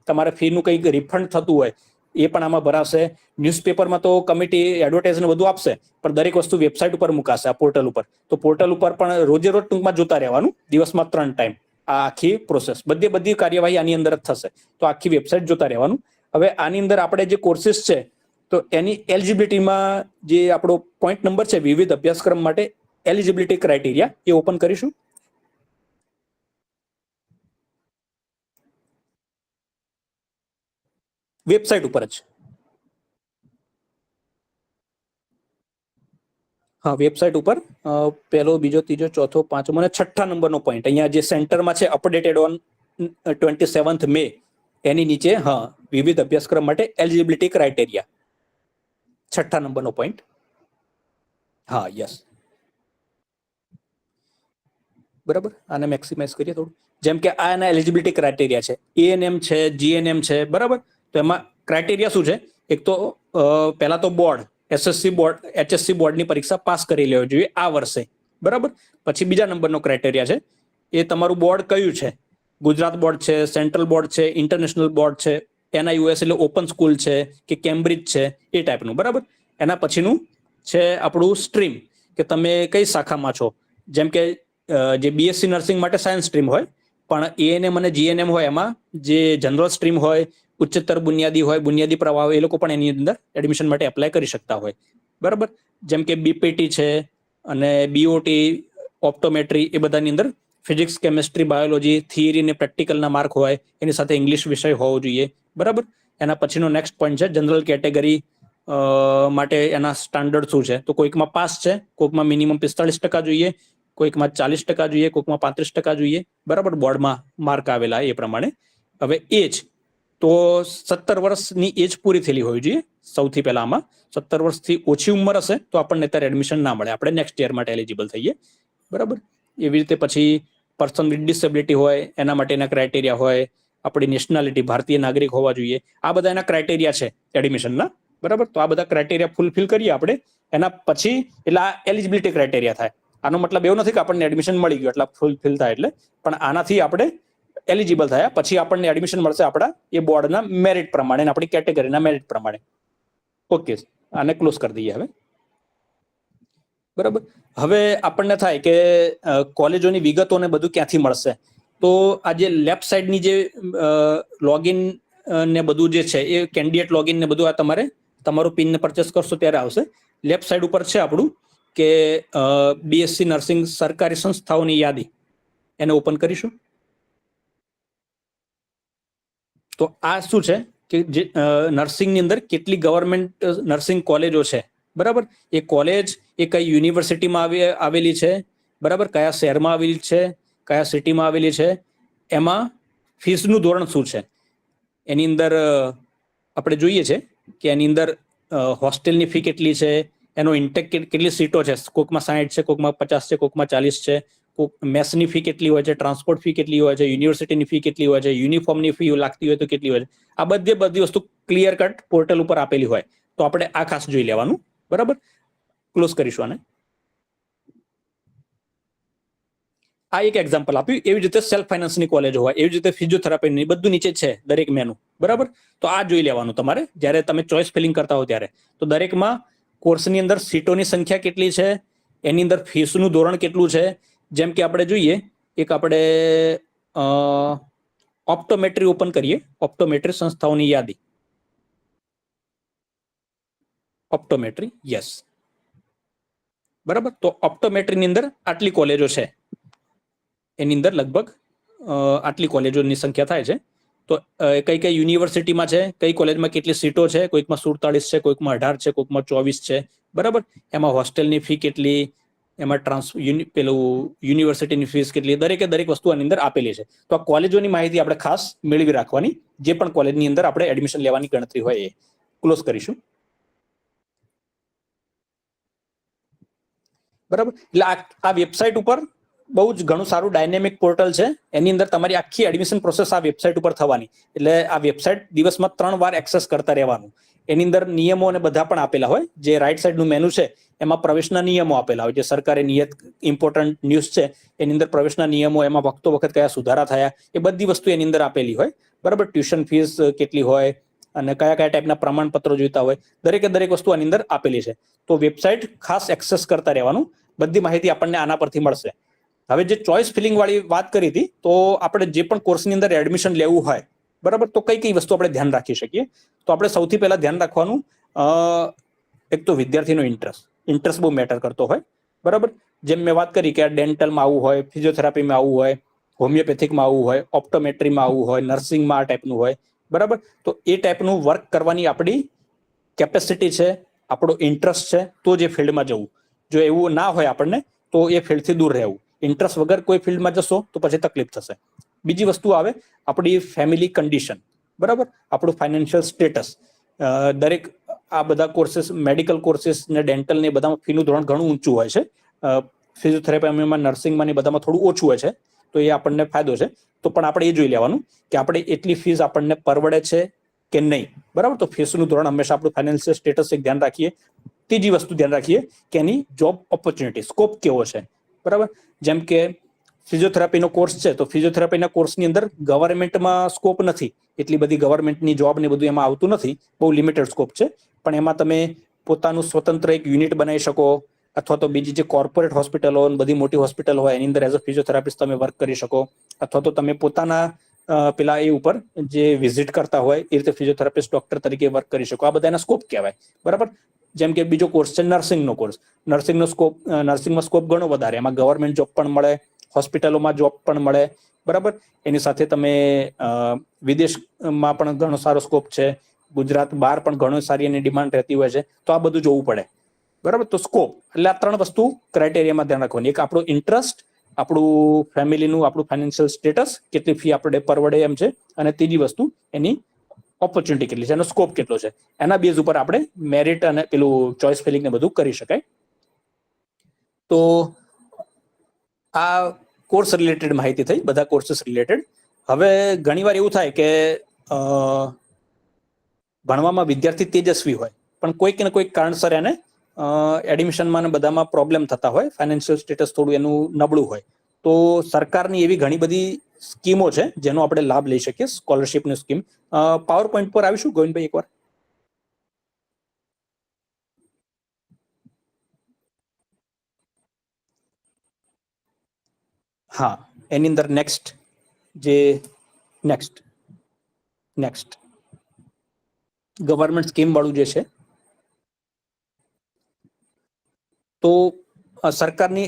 તમારે ફીનું કંઈક રિફંડ થતું હોય એ પણ આમાં ભરાશે. ન્યૂઝપેપરમાં તો કમિટી એડવર્ટાઇઝને બધું આપશે, પણ દરેક વસ્તુ વેબસાઇટ ઉપર મુકાશે, આ પોર્ટલ ઉપર. તો પોર્ટલ ઉપર પણ રોજે રોજ ટૂંકમાં જોતા રહેવાનું, દિવસમાં 3 ટાઈમ. આ આખી પ્રોસેસ બધી કાર્યવાહી આની અંદર જ થશે. તો આખી વેબસાઇટ જોતા રહેવાનું. હવે આની અંદર આપણે જે કોર્સિસ છે તો એની એલિજિબિલિટીમાં જે આપણો પોઈન્ટ નંબર છે, વિવિધ અભ્યાસક્રમ માટે એલિજિબિલિટી ક્રાઇટેરિયા, એ ઓપન કરીશું. વેબસાઇટ ઉપર જ. હા, વેબસાઇટ ઉપર પહેલો, બીજો, ત્રીજો, ચોથો, પાંચમો અને 6થા નંબરનો પોઈન્ટ અહીંયા જે સેન્ટરમાં છે, અપડેટેડ ઓન 27th May, એની નીચે હા, વિવિધ અભ્યાસક્રમ માટે એલિજિબિલિટી ક્રાઇટેરિયા, 6થા નંબરનો પોઈન્ટ. હા, યસ, બરાબર. આને મેક્સિમાઇઝ કરીએ થોડું. જેમ કે આ એના એલિજિબિલિટી ક્રાઇટેરિયા છે, એએનએમ છે, જીએનએમ છે, બરાબર. તો એમાં ક્રાઇટેરિયા શું છે? એક તો પહેલા તો બોર્ડ, એસએસસી બોર્ડ, એચએસસી બોર્ડની પરીક્ષા પાસ કરી લેવી જોઈએ આ વર્ષે, બરાબર. પછી બીજા નંબરનો ક્રાઇટેરિયા છે એ તમારું બોર્ડ કયું છે. ગુજરાત બોર્ડ છે, સેન્ટ્રલ બોર્ડ છે, ઇન્ટરનેશનલ બોર્ડ છે, NIUS એટલે ઓપન સ્કૂલ છે કે કેમ્બ્રિજ છે, એ ટાઈપનું, બરાબર. એના પછીનું છે આપણું સ્ટ્રીમ, કે તમે કઈ શાખામાં છો. જેમ કે જે BSc નર્સિંગ માટે સાયન્સ સ્ટ્રીમ હોય, પણ એએનએમ અને જીએનએમ હોય એમાં જે જનરલ સ્ટ્રીમ હોય, ઉચ્ચતર બુનિયાદી હોય, બુનિયાદી પ્રવાહ હોય, એ લોકો પણ એની અંદર એડમિશન માટે એપ્લાય કરી શકતા હોય, બરાબર. જેમ કે બીપીટી છે અને બીઓટી, ઓપ્ટોમેટ્રી, એ બધાની અંદર ફિઝિક્સ, કેમેસ્ટ્રી, બાયોલોજી, થિયરી અને પ્રેક્ટિકલના માર્ક હોય, એની સાથે ઇંગ્લિશ વિષય હોવો જોઈએ, બરાબર. એના પછીનો નેક્સ્ટ પોઈન્ટ છે જનરલ કેટેગરી માટે એના સ્ટાન્ડર્ડ શું છે. તો કોઈકમાં પાસ છે, કોઈકમાં મિનિમમ 45% જોઈએ, કોઈકમાં 40% જોઈએ, કોઈકમાં 35% જોઈએ, બરાબર. બોર્ડમાં માર્ક આવેલા એ પ્રમાણે. હવે એજ તો 17 વર્ષની એજ પૂરી થયેલી હોવી જોઈએ સૌથી પહેલા. આમાં 17 વર્ષથી ઓછી ઉંમર હશે તો આપણને અત્યારે એડમિશન ના મળે, આપણે નેક્સ્ટ યર માટે એલિજિબલ થઈએ, બરાબર. એવી રીતે પછી પર્સન વિથ ડિસેબિલિટી હોય, એના માટેના ક્રાઇટેરિયા હોય. આપણી નેશનાલિટી ભારતીય નાગરિક હોવા જોઈએ. આ બધા એના ક્રાઇટેરિયા છે એડમિશનના, બરાબર. તો આ બધા ક્રાઇટેરિયા ફૂલફિલ કરીએ આપણે, એના પછી એટલે આ એલિજિબિલિટી ક્રાઇટેરિયા થાય. આનો મતલબ એવું નથી કે આપણને એડમિશન મળી ગયું એટલે ફૂલફિલ થાય એટલે, પણ આનાથી આપણે એલિજિબલ થયા પછી આપણને એડમિશન મળશે આપણા એ બોર્ડના મેરિટ પ્રમાણે, આપણી કેટેગરીના મેરિટ પ્રમાણે. ઓકે, આને ક્લોઝ કરી દઈએ હવે, બરાબર. હવે આપણને થાય કે કોલેજોની વિગતોને બધું ક્યાંથી મળશે. તો આ જે લેફ્ટ સાઈડની જે લોગિન ને બધું જે છે એ કેન્ડિડેટ લોગિન ને બધું આ તમારે તમારું પિનને પરચેસ કરશો ત્યારે આવશે. લેફ્ટ સાઈડ ઉપર છે આપણું કે BSc નર્સિંગ સરકારી સંસ્થાઓની યાદી, એને ઓપન કરીશું. તો આ શું છે કે જે નર્સિંગની અંદર કેટલી ગવર્મેન્ટ નર્સિંગ કોલેજો છે, બરાબર. એ કોલેજ એ કઈ યુનિવર્સિટીમાં આવેલી છે, બરાબર, કયા શહેરમાં આવેલી છે, કયા સિટીમાં આવેલી છે, એમાં ફીસનું ધોરણ શું છે. એની અંદર આપણે જોઈએ છે કે એની અંદર હોસ્ટેલની ફી કેટલી છે, એનો ઇન્ટેક કેટલી સીટો છે, કોકમાં 60 છે, કોકમાં 50 છે, કોકમાં 40 છે, મેસની ફી કેટલી હોય છે, ટ્રાન્સપોર્ટ ફી કેટલી હોય છે, યુનિવર્સિટીની ફી કેટલી હોય છે, યુનિફોર્મની ફી લાગતી હોય તો કેટલી હોય છે, આ બધી વસ્તુ ક્લિયર કટ પોર્ટલ ઉપર આપેલી હોય તો આપણે આ ખાસ જોઈ લેવાનું. બરાબર, ક્લોઝ કરીશું આને. આ એક એક્ઝામ્પલ આપ્યું. એવી રીતે સેલ્ફ ફાઇનાન્સની કોલેજો હોય, એવી રીતે ફિઝિયોથેરાપીની, બધું નીચે છે દરેક મેનુ. બરાબર, તો આ જોઈ લેવાનું તમારે જ્યારે તમે ચોઇસ ફિલિંગ કરતા હો ત્યારે. તો દરેકમાં કોર્સની અંદર સીટોની સંખ્યા કેટલી છે, એની અંદર ફીસનું ધોરણ કેટલું છે. જેમ કે આપણે જોઈએ, એક આપણે ઓપ્ટોમેટ્રી ઓપન કરીએ, ઓપ્ટોમેટ્રી સંસ્થાઓની યાદી. Optometry, yes. બરાબર, તો ઓપ્ટોમેટ્રીની અંદર આટલી કોલેજો છે, એની અંદર લગભગ આટલી કોલેજોની સંખ્યા થાય છે. તો કઈ કઈ યુનિવર્સિટીમાં છે, કઈ કોલેજમાં કેટલી સીટો છે, કોઈકમાં 47 છે, કોઈકમાં 18 છે, કોઈકમાં 24 છે. બરાબર, એમાં હોસ્ટેલની ફી કેટલી, એમાં પેલું યુનિવર્સિટીની ફીસ કેટલી, દરેક વસ્તુ આની અંદર આપેલી છે. તો આ કોલેજોની માહિતી આપણે ખાસ મેળવી રાખવાની, જે પણ કોલેજની અંદર આપણે એડમિશન લેવાની ગણતરી હોય એ. ક્લોઝ કરીશું. બરાબર, એટલે આ વેબસાઇટ ઉપર બહુ જ ઘણું સારું ડાયનેમિક પોર્ટલ છે. એની અંદર તમારી આખી એડમિશન પ્રોસેસ આ વેબસાઇટ ઉપર થવાની. એટલે આ વેબસાઇટ દિવસમાં 3 વાર એક્સેસ કરતા રહેવાનું. એની અંદર નિયમો અને બધા પણ આપેલા હોય. જે રાઈટ સાઈડનું મેનુ છે એમાં પ્રવેશના નિયમો આપેલા હોય. જે સરકારે નિયત ઇમ્પોર્ટન્ટ ન્યૂઝ છે એની અંદર પ્રવેશના નિયમો, એમાં વખત કયા સુધારા થયા, એ બધી વસ્તુ એની અંદર આપેલી હોય. બરાબર, ટ્યુશન ફીસ કેટલી હોય અને કયા ટાઈપના પ્રમાણપત્રો જોઈતા હોય, દરેક વસ્તુ આની અંદર આપેલી છે. તો વેબસાઇટ ખાસ એક્સેસ કરતા રહેવાનું. બધી માહિતી આપણને આના પરથી મળશે. હવે જે ચોઇસ ફિલિંગ વાળી વાત કરી હતી, તો આપણે જે પણ કોર્સની અંદર એડમિશન લેવું હોય, બરાબર, તો કઈ વસ્તુ આપણે ધ્યાન રાખી શકીએ. તો આપણે સૌથી પહેલા ધ્યાન રાખવાનું, એક તો વિદ્યાર્થીનો ઇન્ટરેસ્ટ બહુ મેટર કરતો હોય. બરાબર, જેમ મેં વાત કરી કે આ ડેન્ટલમાં આવવું હોય, ફિઝિયોથેરાપીમાં આવવું હોય, હોમિયોપેથિકમાં આવવું હોય, ઓપ્ટોમેટ્રીમાં આવવું હોય, નર્સિંગમાં આ ટાઈપનું હોય. બરાબર, તો એ ટાઈપનું વર્ક કરવાની આપણી કેપેસિટી છે, આપણો ઇન્ટરેસ્ટ છે, તો જે ફિલ્ડમાં જવું. જો એવું ના હોય આપણને, તો એ ફિલ્ડથી દૂર રહેવું. ઇન્ટરેસ્ટ વગર કોઈ ફિલ્ડમાં જશો તો પછી તકલીફ થશે. બીજી વસ્તુ આવે આપણી ફેમિલી કન્ડિશન. બરાબર, આપણું ફાઇનાન્શિયલ સ્ટેટસ. દરેક આ બધા કોર્सेस, મેડિકલ કોર્सेस ને ડેન્ટલ ને બધામાં ફીનું ધોરણ ઘણું ઊંચું હોય છે. ફિઝિયોથેરાપીમાં, નર્સિંગમાં ને બધામાં થોડું ઓછું હોય છે, તો એ આપણને ફાયદો છે. તો પણ આપણે એ જોઈ લેવાનું કે આપણે એટલી ફીસ આપણને પરવડે છે કે નહીં. બરાબર, તો ફીસનું ધોરણ હંમેશા આપણું ફાઇનાન્શિયલ સ્ટેટસ એક ધ્યાન રાખીએ. ત્રીજી વસ્તુ ધ્યાન રાખીએ કે એની જોબ ઓપોર્ચ્યુનિટી, સ્કોપ કેવો છે. બરાબર, જેમ કે ફિઝિયોથેરાપીનો કોર્સ છે, તો ફિઝિયોથેરાપીના કોર્સની અંદર ગવર્મેન્ટમાં સ્કોપ નથી. એટલી બધી ગવર્મેન્ટની જોબ ને બધું એમાં આવતું નથી, બહુ લિમિટેડ સ્કોપ છે. પણ એમાં તમે પોતાનું સ્વતંત્ર એક યુનિટ બનાવી શકો, અથવા તો બીજી જે કોર્પોરેટ હોસ્પિટલો, બધી મોટી હોસ્પિટલ હોય એની અંદર એઝ અ ફિઝિયોથેરાપિસ્ટ તમે વર્ક કરી શકો. અથવા તો તમે પોતાના પેલા એ ઉપર જે વિઝિટ કરતા હોય એ રીતે ફિઝિયોથેરાપિસ્ટ ડોક્ટર તરીકે વર્ક કરી શકો. આ બધા એના સ્કોપ કહેવાય. બરાબર, જેમ કે બીજો કોર્સ છે નર્સિંગનો કોર્સ. નર્સિંગમાં સ્કોપ ઘણો વધારે. એમાં ગવર્મેન્ટ જોબ પણ મળે, હોસ્પિટલોમાં જોબ પણ મળે. બરાબર, એની સાથે તમે વિદેશમાં પણ ઘણો સારો સ્કોપ છે. ગુજરાત બહાર પણ ઘણો સારી એની ડિમાન્ડ રહેતી હોય છે. તો આ બધું જોવું પડે. બરાબર, તો સ્કોપ એટલે આ 3 વસ્તુ ક્રાઇટેરિયામાં ધ્યાન રાખવાની. એક આપણો ઇન્ટરેસ્ટ, આપણું ફેમિલીનું, આપણું ફાઇનાન્શિયલ સ્ટેટસ, કેટલી ફી આપણે પરવડે એમ છે, અને ત્રીજી વસ્તુ એની ઓપોર્ચ્યુનિટી કેટલી છે, એનો સ્કોપ કેટલો છે. એના બેઝ ઉપર આપણે મેરિટ અને પેલું ચોઇસ ફિલિંગ ને બધું કરી શકાય. તો આ કોર્સ રિલેટેડ માહિતી થઈ, બધા કોર્सेस રિલેટેડ. હવે ઘણીવાર એવું થાય કે ભણવામાં વિદ્યાર્થી તેજસ્વી હોય, પણ કોઈક ને કોઈક કારણસર એને એડમિશનમાં બધામાં પ્રોબ્લેમ થતા હોય, ફાઇનાન્શિયલ સ્ટેટસ થોડું એનું નબળું હોય. તો સરકારની એવી ઘણી બધી સ્કીમો છે જેનો આપણે લાભ લઈ શકીએ. સ્કોલરશિપની સ્કીમ. પાવર પોઈન્ટ પર આવીશું ગોવિંદભાઈ એકવાર. હા, એની અંદર નેક્સ્ટ ગવર્મેન્ટ સ્કીમ વાળું જે છે, તો સરકારની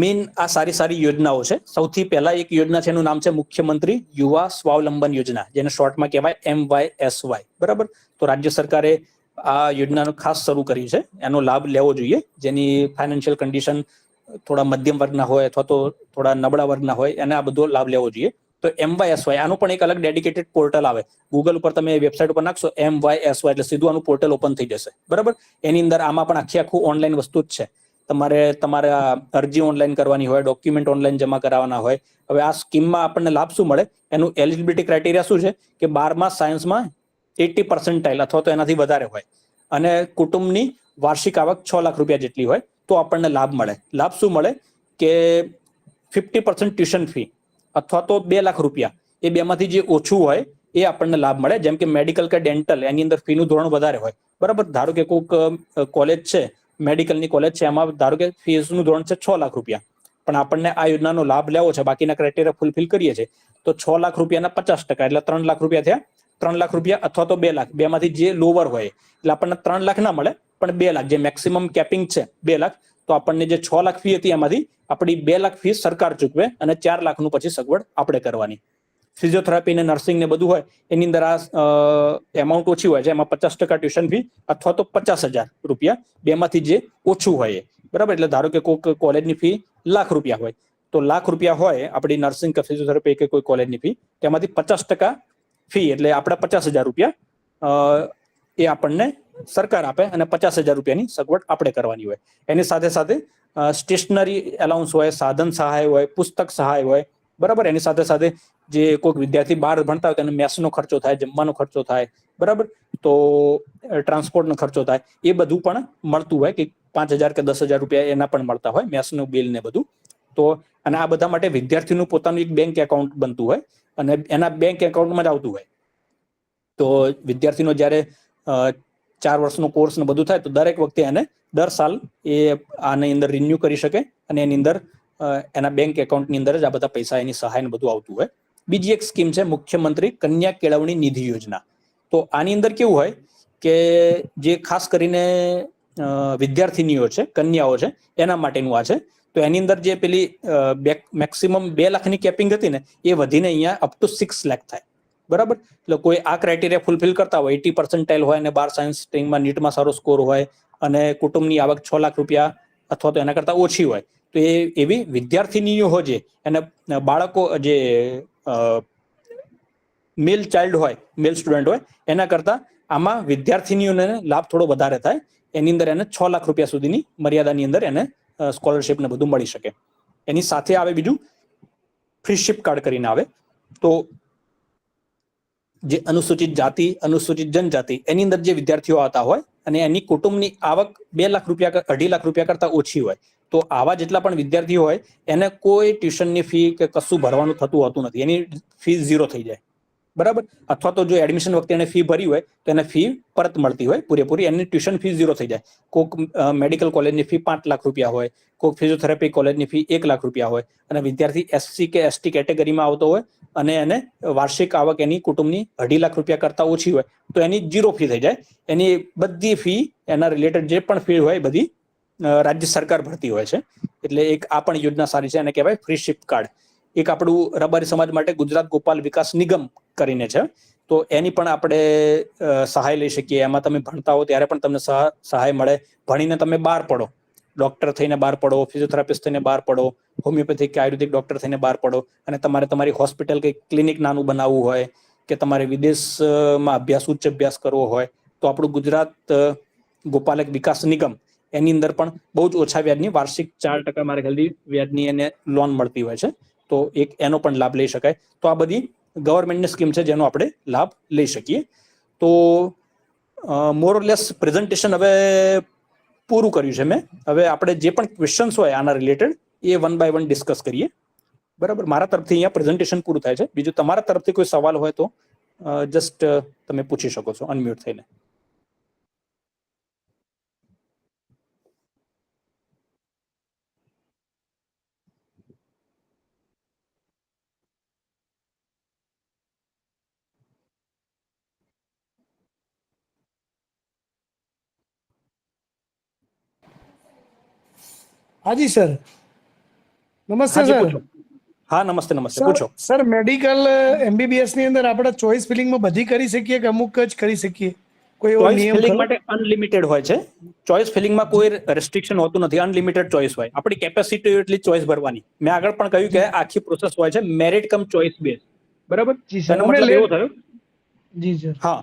મેઇન આ સારી યોજનાઓ છે. સૌથી પહેલા એક યોજના છે, એનું નામ છે મુખ્યમંત્રી યુવા સ્વાવલંબન યોજના, જેને શોર્ટમાં કહેવાય MYSY. બરાબર, તો રાજ્ય સરકારે આ યોજનાનો ખાસ શરૂ કરી છે. એનો લાભ લેવો જોઈએ. જેની ફાઇનાન્શિયલ કન્ડિશન થોડા મધ્યમ વર્ગના હોય અથવા તો થોડા નબળા વર્ગના હોય, એને આ બધો લાભ લેવો જોઈએ. તો MYSY આનું પણ એક અલગ ડેડિકેટેડ પોર્ટલ આવે. ગૂગલ ઉપર તમે વેબસાઇટ ઉપર નાખશો MYSY એટલે સીધું આનું પોર્ટલ ઓપન થઈ જશે. બરાબર, એની અંદર આમાં પણ આખું ઓનલાઈન વસ્તુ જ છે. તમારે અરજી ઓનલાઈન કરવાની હોય, ડોક્યુમેન્ટ ઓનલાઈન જમા કરાવવાના હોય. હવે આ સ્કીમમાં આપણને લાભ શું મળે? એનું એલિજિબિલિટી ક્રાઇટેરિયા શું છે કે 12મા સાયન્સમાં 80% અથવા તો એનાથી વધારે હોય અને કુટુંબની વાર્ષિક આવક 6 લાખ રૂપિયા જેટલી હોય તો આપણને લાભ મળે. લાભ શું મળે કે 50% ટ્યુશન ફી અથવા તો 2 લાખ રૂપિયા, એ બેમાંથી જે ઓછું હોય એ આપણને લાભ મળે. જેમ કે મેડિકલ કે ડેન્ટલ, એની અંદર ફીનું ધોરણ વધારે હોય, બરાબર. ધારો કે કોઈક કોલેજ છે, મેડિકલની કોલેજ છે, એમાં ધારો કે ફીસનું ધોરણ છે 6 લાખ રૂપિયા, પણ આપણને આ યોજનાનો લાભ લેવો છે, બાકીના ક્રાઇટેરિયા ફૂલફિલ કરીએ છીએ, તો 6 લાખ રૂપિયાના 50% એટલે 3 લાખ રૂપિયા થયા. 3 લાખ રૂપિયા અથવા તો 2 લાખ, બેમાંથી જે લોવર હોય એટલે આપણને 3 લાખ ના મળે, પણ 2 લાખ, જે મેક્સિમમ કેપિંગ છે 2 લાખ, તો આપણને જે 6 લાખ ફી હતી એમાંથી આપણી 2 લાખ ફી સરકાર ચૂકવે અને 4 લાખનું પછી સગવડ આપણે કરવાની. ફિઝિયોથેરાપી ને નર્સિંગ ને બધું હોય એની અંદર આ એમાઉન્ટ ઓછી હોય છે, એમાં 50% ટ્યુશન ફી અથવા તો 50,000 રૂપિયા, બેમાંથી જે ઓછું હોય, બરાબર. એટલે ધારો કે કોઈક કોલેજની ફી લાખ રૂપિયા હોય, તો લાખ રૂપિયા હોય આપણી નર્સિંગ કે ફિઝિયોથેરાપી કે કોઈ કોલેજની ફી, તેમાંથી 50% ફી એટલે આપણા 50,000 રૂપિયા એ આપણને સરકાર આપે અને 50,000 રૂપિયાની સગવડ આપણે કરવાની હોય. એની સાથે સાથે સ્ટેશનરી એલાઉન્સ હોય, સાધન સહાય હોય, પુસ્તક સહાય હોય, બરાબર. એની સાથે સાથે જે કોઈક વિદ્યાર્થી બહાર ભણતા હોય તો એને મેસનો ખર્ચો થાય, જમવાનો ખર્ચો થાય, બરાબર. તો ટ્રાન્સપોર્ટનો ખર્ચો થાય, એ બધું પણ મળતું હોય કે 5,000 કે 10,000 રૂપિયા એના પણ મળતા હોય, મેસનું બિલ ને બધું. તો અને આ બધા માટે વિદ્યાર્થીનું પોતાનું એક બેંક એકાઉન્ટ બનતું હોય અને એના બેંક એકાઉન્ટમાં જ આવતું હોય. તો વિદ્યાર્થીનો જ્યારે 4 વર્ષનો કોર્સ ને બધું થાય તો દરેક વખતે એને દર સાલ એ આની અંદર રિન્યુ કરી શકે અને એની અંદર એના બેંક એકાઉન્ટની અંદર જ આ બધા પૈસા, એની સહાય ને બધું આવતું હોય. બીજી એક સ્કીમ છે મુખ્યમંત્રી કન્યા કેળવણી નિધિ યોજના. તો આની અંદર કેવું હોય કે જે ખાસ કરીને વિદ્યાર્થીનીઓ છે, કન્યાઓ છે, એના માટેનું આ છે. તો એની અંદર જે પેલી મેક્સિમમ 2 લાખની કેપિંગ હતી ને, એ વધીને અહીંયા અપ ટુ 6 લાખ થાય, બરાબર. એટલે કોઈ આ ક્રાઇટેરિયા ફૂલફિલ કરતા હોય, 80% હોય અને 12 સાયન્સ સ્ટ્રીમમાં નીટમાં સારો સ્કોર હોય અને કુટુંબની આવક 6 લાખ રૂપિયા અથવા તો એના કરતા ઓછી હોય, તો એ એવી વિદ્યાર્થીનીઓ હોય છે, એને બાળકો જે મેલ ચાઇલ્ડ હોય, મેલ સ્ટુડન્ટ હોય, એના કરતા આમાં વિદ્યાર્થીનીઓને લાભ થોડો વધારે થાય. એની અંદર એને 6 લાખ રૂપિયા સુધીની મર્યાદાની અંદર એને સ્કોલરશિપ ને બધું મળી શકે. એની સાથે આવે બીજું ફ્રીશિપ કાર્ડ કરીને આવે. તો જે અનુસૂચિત જાતિ, અનુસૂચિત જનજાતિ, એની અંદર જે વિદ્યાર્થીઓ આવતા હોય અને એની કુટુંબની આવક 2 લાખ રૂપિયા, 2.5 લાખ રૂપિયા કરતા ઓછી હોય, તો આવા જેટલા પણ વિદ્યાર્થીઓ હોય એને કોઈ ટ્યુશનની ફી કે કશું ભરવાનું થતું હોતું નથી, એની ફી 0 થઈ જાય, બરાબર. અથવા તો જો એડમિશન વખતે એને ફી ભરી હોય તો એને ફી પરત મળતી હોય પૂરેપૂરી, એની ટ્યુશન ફી 0 થઈ જાય. કોઈક મેડિકલ કોલેજની ફી 5 લાખ રૂપિયા હોય, કોઈક ફિઝિયોથેરાપી કોલેજની ફી 1 લાખ રૂપિયા હોય અને વિદ્યાર્થી SC કે ST કેટેગરીમાં આવતો હોય અને એને વાર્ષિક આવક એની કુટુંબની 2.5 લાખ રૂપિયા કરતા ઓછી હોય તો એની 0 ફી થઈ જાય. એની બધી ફી, એના રિલેટેડ જે પણ ફી હોય બધી રાજ્ય સરકાર ભરતી હોય છે. એટલે એક આ પણ યોજના સારી છે, એને કહેવાય ફ્રીશિપ કાર્ડ. એક આપણું રબારી સમાજ માટે ગુજરાત ગોપાલ વિકાસ નિગમ કરીને છે, તો એની પણ આપણે સહાય લઈ શકીએ. એમાં તમે ભણતા હો ત્યારે પણ તમને સહાય મળે. ભણીને તમે બહાર પડો, ડોક્ટર થઈને બહાર પડો, ફિઝિયોથેરાપિસ્ટ થઈને બહાર પડો, હોમિયોપેથિક કે આયુર્વેદિક ડોક્ટર થઈને બહાર પડો અને તમારે તમારી હોસ્પિટલ કે ક્લિનિક નાનું બનાવવું હોય કે તમારે વિદેશમાં અભ્યાસ, ઉચ્ચ અભ્યાસ કરવો હોય, તો આપણું ગુજરાત ગોપાલક વિકાસ નિગમ એની અંદર પણ બહુ જ ઓછા વ્યાજની વાર્ષિક 4% મારે ખ્યાલથી વ્યાજની એને લોન મળતી હોય છે. તો એક એનો પણ લાભ લઈ શકાય. તો આ બધી ગવર્મેન્ટની સ્કીમ છે જેનો આપણે લાભ લઈ શકીએ. તો મોરલેસ પ્રેઝન્ટેશન હવે પૂરું કર્યું છે મેં. હવે આપણે જે પણ ક્વેશ્ચન્સ હોય આના રિલેટેડ એ 1 by 1 ડિસ્કસ કરીએ, બરાબર. મારા તરફથી અહીંયા પ્રેઝન્ટેશન પૂરું થાય છે. બીજું તમારા તરફથી કોઈ સવાલ હોય તો જસ્ટ તમે પૂછી શકો છો અનમ્યુટ થઈને. હાજી સર, નમસ્તે સર. હા નમસ્તે, પૂછો સર. મેડિકલ MBBS ની અંદર આપણે ચોઇસ ફિલિંગમાં બધી કરી શકીએ કે અમુક જ કરી શકીએ? કોઈ એવો ચોઇસ નિયમ ફિલિંગ ખરો? માટે અનલિમિટેડ હોય છે. ચોઇસ ફિલિંગમાં કોઈ રેસ્ટ્રિક્શન હોતું નથી, અનલિમિટેડ ચોઇસ હોય. આપણી કેપેસિટી એટલી ચોઇસ ભરવાની. મેં આગળ પણ કહ્યું કે આખી પ્રોસેસ હોય છે મેરિટ કમ ચોઇસ બેઝ, બરાબર. જી સર. એનો મતલબ એવો થયો. જી સર. હા,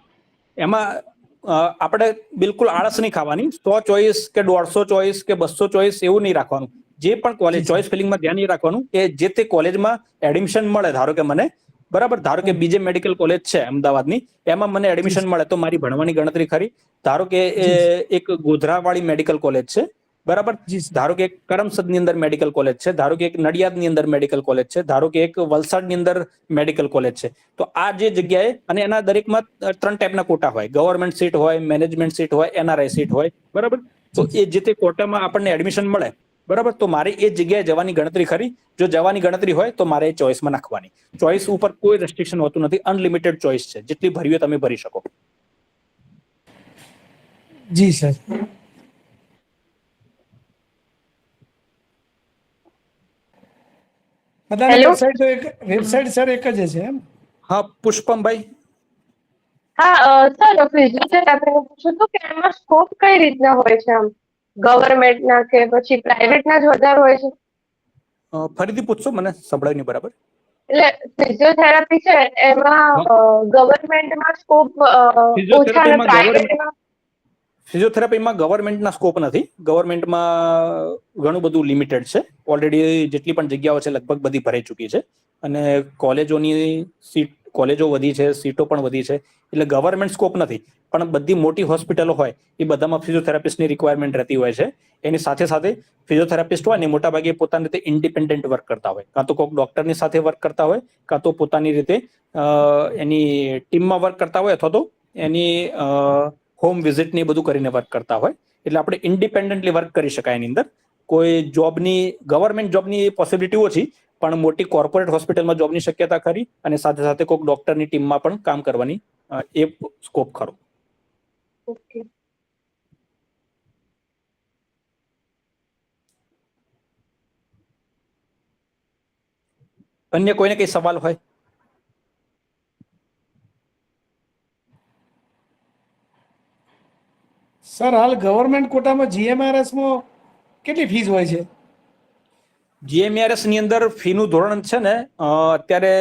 એમાં આપણે બિલકુલ આળસ નહીં ખાવાની. 100 ચોઈસ કે 150 ચોઈસ કે 200 ચોઈસ એવું નહીં રાખવાનું. જે પણ કોલેજ ચોઈસ ફિલિંગમાં ધ્યાન નહીં રાખવાનું કે જે તે કોલેજમાં એડમિશન મળે. ધારો કે મને બરાબર, ધારો કે બીજે મેડિકલ કોલેજ છે અમદાવાદની, એમાં મને એડમિશન મળે તો મારી ભણવાની ગણતરી ખરી. ધારો કે એક ગોધરાવાળી મેડિકલ કોલેજ છે, બરાબર, ધારો કે એક કરમસદની અંદર મેડિકલ કોલેજ છે, ધારો કે એક નડિયાદની અંદર મેડિકલ કોલેજ છે, ધારો કે એક વલસાડની અંદર મેડિકલ કોલેજ છે. તો આ જે જગ્યાએ, અને એના દરેકમાં 3 ટાઈપના કોટા હોય, ગવર્મેન્ટ સીટ હોય, મેનેજમેન્ટ સીટ હોય, એનઆરઆઈ સીટ હોય, બરાબર. તો એ જે તે કોટામાં આપણને એડમિશન મળે, બરાબર, તો મારે એ જગ્યાએ જવાની ગણતરી ખરી. જો જવાની ગણતરી હોય તો મારે એ ચોઈસમાં નાખવાની. ચોઈસ ઉપર કોઈ રેસ્ટ્રિક્શન હોતું નથી, અનલિમિટેડ ચોઈસ છે, જેટલી ભરવી હોય તમે ભરી શકો. જી સર. વેબસાઇટ સર એક જ છે એમ? હા પુષ્પમભાઈ. હા સર, ફિઝિયોથેરાપીનું પૂછ્યું હતું કે એમાં સ્કોપ કઈ રીતના હોય છે, આમ ગવર્મેન્ટના કે પછી પ્રાઇવેટના જ વધારે હોય છે? ફરીથી પૂછશો, મને સંભળાય નહીં બરાબર. એટલે ફિઝિયોથેરાપી છે એમાં ગવર્મેન્ટમાં સ્કોપ ઓછા અને પ્રાઇવેટમાં? ફિઝિયોથેરાપીમાં ગવર્મેન્ટના સ્કોપ નથી. ગવર્મેન્ટમાં ઘણું બધું લિમિટેડ છે. ઓલરેડી જેટલી પણ જગ્યાઓ છે લગભગ બધી ભરાઈ ચૂકી છે, અને કોલેજો વધી છે, સીટો પણ વધી છે, એટલે ગવર્મેન્ટ સ્કોપ નથી. પણ બધી મોટી હોસ્પિટલો હોય એ બધામાં ફિઝિયોથેરાપિસ્ટની રિક્વાયરમેન્ટ રહેતી હોય છે. એની સાથે સાથે ફિઝિયોથેરાપિસ્ટ હોય ને મોટાભાગે પોતાની રીતે ઇન્ડિપેન્ડન્ટ વર્ક કરતા હોય, કાં તો કોઈક ડોક્ટરની સાથે વર્ક કરતા હોય, કાં તો પોતાની રીતે એની ટીમમાં વર્ક કરતા હોય, અથવા તો એની હોમ વિઝિટ ને બધું કરીને વર્ક કરતા હોય. એટલે આપણે ઇન્ડિપેન્ડન્ટલી વર્ક કરી શકાય. એની અંદર કોઈ ગવર્મેન્ટ જોબની પોસિબિલિટી ઓછી, પણ મોટી કોર્પોરેટ હોસ્પિટલમાં જોબની શક્યતા ખરી, અને સાથે સાથે કોઈક ડોક્ટરની ટીમમાં પણ કામ કરવાની એ સ્કોપ ખરો. ઓકે. અન્ય કોઈને કઈ સવાલ હોય? સર, હાલ ગવર્મેન્ટ કોટામાં જીએમઆરએસમાં કેટલી ફીસ હોય છે? જીએમઆરએસ ની અંદર ફીનું ધોરણ છે ને અત્યારે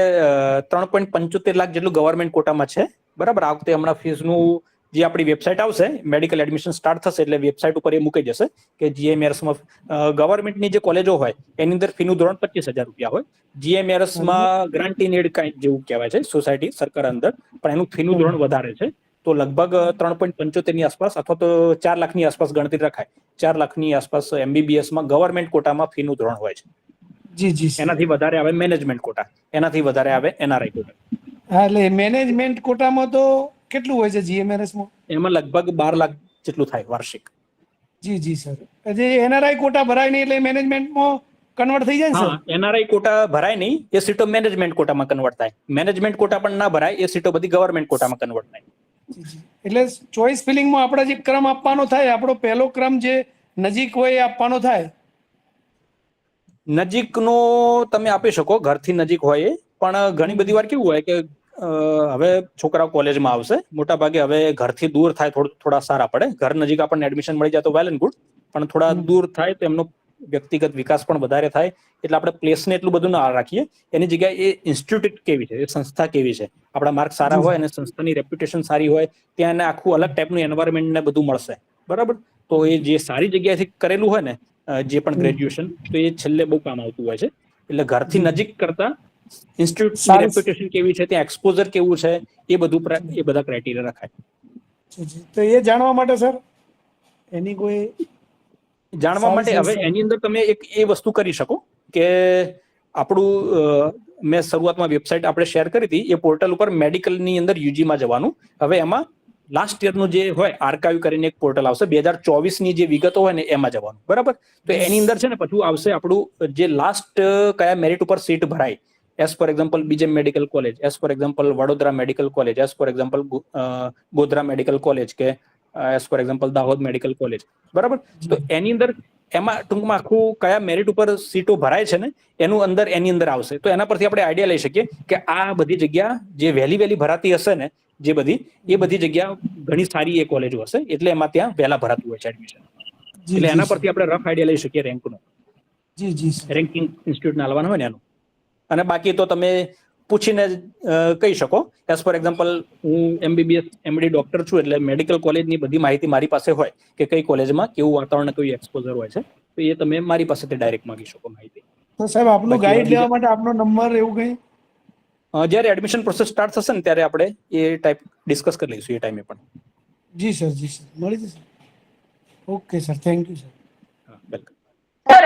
3.75 લાખ જેટલું ગવર્મેન્ટ કોટામાં છે, બરાબર. આ વખતે હમણાં ફીસનું જે આપણી વેબસાઇટ આવશે, મેડિકલ એડમિશન સ્ટાર્ટ થશે એટલે વેબસાઇટ ઉપર એ મૂકી જશે કે જીએમઆરએસમાં ગવર્મેન્ટની જે કોલેજો હોય એની અંદર ફીનું ધોરણ 25,000 રૂપિયા હોય. જીએમઆરએસમાં ગ્રાન્ટ ઇન એડ કાઇન્ડ જેવું કહેવાય છે, સોસાયટી સરકાર અંદર, પણ એનું ફીનું ધોરણ વધારે છે. તો લગભગ 3.75 ની આસપાસ અથવા તો 4 લાખની આસપાસ ગણતરી રખાય. 4 લાખની આસપાસ એમબીબીએસમાં ગવર્મેન્ટ કોટામાં ફીનું ધોરણ હોય છે. જી જી. એનાથી વધારે આવે મેનેજમેન્ટ કોટા, એનાથી વધારે આવે એનઆરઆઈ કોટા. હા, એટલે મેનેજમેન્ટ કોટામાં તો કેટલું હોય છે જીએમઆરએસમાં? એમાં લગભગ 12 લાખ જેટલું થાય વાર્ષિક. જી જી સર. જે એનઆરઆઈ કોટા ભરાય નહીં એટલે મેનેજમેન્ટમાં કન્વર્ટ થઈ જાય ને સર? હા, એનઆરઆઈ કોટા ભરાય નહીં, એ સીટો મેનેજમેન્ટ કોટામાં કન્વર્ટ થાય. મેનેજમેન્ટ કોટા પણ ના ભરાય, એ સીટો બધી ગવર્મેન્ટ કોટામાં કન્વર્ટ થાય. એટલે ચોઇસ ફિલિંગમાં આપણે જે ક્રમ આપવાનો થાય, આપણો પહેલો ક્રમ જે નજીક હોય એ આપવાનો થાય. નજીકનો તમે આપી શકો, ઘરથી નજીક હોય એ, પણ ઘણી બધી વાર કેવું હોય કે હવે છોકરાઓ કોલેજમાં આવશે, મોટા ભાગે હવે ઘરથી દૂર થાય થોડા સારા પડે. ઘર નજીક આપણને એડમિશન મળી જાય તો વેલ એન્ડ ગુડ, પણ થોડા દૂર થાય તો એમનો વ્યક્તિગત વિકાસ પણ વધારે થાય. એટલે આપણે પ્લેસને એટલું બધું ના રાખીએ. એની જગ્યાએ એ ઇન્સ્ટિટ્યૂટ કેવી છે, એ સંસ્થા કેવી છે, આપણા માર્ક સારા હોય અને સંસ્થાની રેપ્યુટેશન સારી હોય, ત્યાં એને આખું અલગ ટાઈપનું એન્વાયરમેન્ટ ને બધું મળશે, બરાબર. તો એ જે સારી જગ્યાએથી કરેલું હોય ને જે પણ ગ્રેજ્યુએશન, તો એ છેલ્લે બહુ કામ આવતું હોય છે. એટલે ઘરથી નજીક કરતા ઇન્સ્ટિટ્યૂટની રેપ્યુટેશન કેવી છે, ત્યાં એક્સપોઝર કેવું છે, એ બધા ક્રાઇટેરિયા રખાય. તો એ જાણવા માટે સર એની કોઈ જાણવા માટે હવે એની અંદર તમે એક એ વસ્તુ કરી શકો કે આપણું મેં શરૂઆતમાં વેબસાઇટ આપણે શેર કરી હતી, એ પોર્ટલ ઉપર મેડિકલની અંદર યુજીમાં જવાનું. હવે એમાં લાસ્ટ યરનું જે હોય આર્કાઇવ કરીને એક પોર્ટલ આવશે, 2024ની જે વિગતો હોય ને એમાં જવાનું, બરાબર. તો એની અંદર છે ને પછી આવશે આપણું જે લાસ્ટ કયા મેરિટ ઉપર સીટ ભરાય, એઝ ફોર એક્ઝામ્પલ બીજે medical college, as for example Vadodara medical college, as for example Godhra medical college, કે as for example Dahod medical college, બરાબર. તો એની અંદર એમાં ટૂંકમાં આખું કયા મેરિટ ઉપર સીટો ભરાય છે ને એનું એની અંદર આવશે. તો એના પરથી આપણે આઈડિયા લઈ શકીએ કે આ બધી જગ્યા જે વહેલી ભરાતી હશે ને, એ બધી જગ્યા ઘણી સારી એ કોલેજો હશે, એટલે એમાં ત્યાં વહેલા ભરાતું હોય છે એડમિશન. એટલે એના પરથી આપણે રફ આઈડિયા લઈ શકીએ રેન્કનો, રેન્કિંગ ઇન્સ્ટિટ્યૂટને હાલવાના હોય ને એનું. અને બાકી તો તમે પૂછીને કહી શકો. એઝ ફોર એક્ઝામ્પલ, હું MBBS MD ડોક્ટર છું, એટલે મેડિકલ કોલેજની બધી માહિતી મારી પાસે હોય કે કઈ કોલેજમાં કેવું વાતાવરણ, કયું એક્સપોઝર હોય છે, તો એ તમે મારી પાસેથી ડાયરેક્ટ માંગી શકો માહિતી. તો સાહેબ આપનું ગાઈડ લેવા માટે આપનો નંબર એવું કંઈ? જ્યારે એડમિશન પ્રોસેસ સ્ટાર્ટ થશે ને ત્યારે આપણે એ ટાઈપ ડિસ્કસ કરી લઈશું એ ટાઈમે પણ. જી સર, મળી જશે. Okay sir, thank you sir. હા, વેલકમ. સર,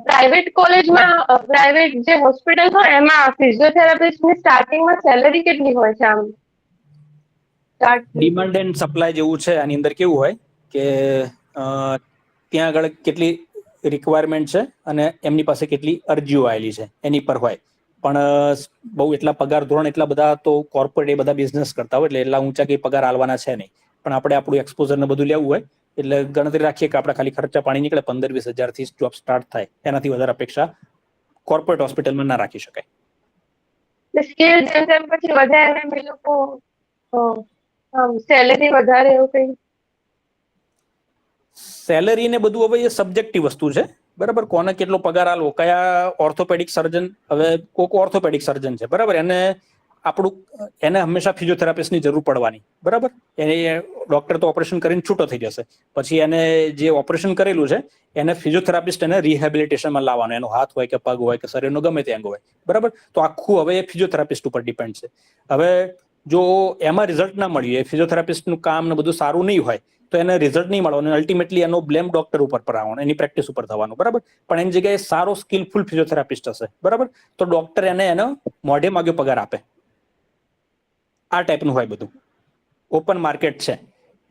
પ્રાઇવેટ કોલેજમાં, પ્રાઇવેટ જે હોસ્પિટલ હોય એમાં ફિઝિયોથેરાપિસ્ટની સ્ટાર્ટિંગમાં સેલરી કેટલી હોય છે? આમ ડિમાન્ડ એન્ડ સપ્લાય જેવું છે. આની અંદર કેવું હોય કે ત્યાં આગળ કેટલી રિક્વાયરમેન્ટ છે અને એમની પાસે કેટલી અરજીઓ આવેલી છે એની પર હોય. પણ બહુ એટલા પગાર ધોરણ એટલા બધા તો કોર્પોરેટ એ બધા બિઝનેસ કરતા હોય એટલે એટલા ઊંચા કંઈ પગાર આલવાના છે નહીં. પણ આપણે આપણું એક્સપોઝર ને બધું લેવું હોય એટલે ગણતરી રાખીએ કે આપણે ખાલી ખર્ચા પાણી નીકળે 15-20 હજારથી જોબ સ્ટાર્ટ થાય. એનાથી વધારે અપેક્ષા કોર્પોરેટ હોસ્પિટલમાં ના રાખી શકાય. સ્કિલ જેમ પછી વધારે એ લોકો સેલરી વધારે એવું કંઈ? સેલરી ને બધું હવે એ સબ્જેક્ટિવ વસ્તુ છે, બરાબર. કોને કેટલો પગાર આલવો, કયા ઓર્થોપેડિક સર્જન, હવે કોક ઓર્થોપેડિક સર્જન છે, બરાબર, એને હંમેશા ફિઝિયોથેરાપિસ્ટની જરૂર પડવાની, બરાબર. એને ડોક્ટર તો ઓપરેશન કરીને છૂટો થઈ જશે, પછી એને જે ઓપરેશન કરેલું છે એને ફિઝિયોથેરાપિસ્ટ એને રિહેબિલિટેશનમાં લાવવાનો, એનો હાથ હોય કે પગ હોય કે શરીરનો ગમે તે અંગ હોય, બરાબર. તો આખું હવે એ ફિઝિયોથેરાપિસ્ટ ઉપર ડિપેન્ડ છે. હવે જો એમાં રિઝલ્ટ ના મળ્યું, એ ફિઝિયોથેરાપિસ્ટનું કામ ને બધું સારું નહીં હોય તો એને રિઝલ્ટ નહીં મળવાનું, અલ્ટિમેટલી એનો બ્લેમ ડોક્ટર ઉપર આવવાનો, એની પ્રેક્ટિસ ઉપર થવાનું, બરાબર. પણ એની જગ્યાએ સારો સ્કિલફુલ ફિઝિયોથેરાપિસ્ટ હશે, બરાબર, તો ડોક્ટર એનો મોઢે માગ્યો પગાર આપે. આ ટાઈપનું હોય બધું. ઓપન માર્કેટ છે,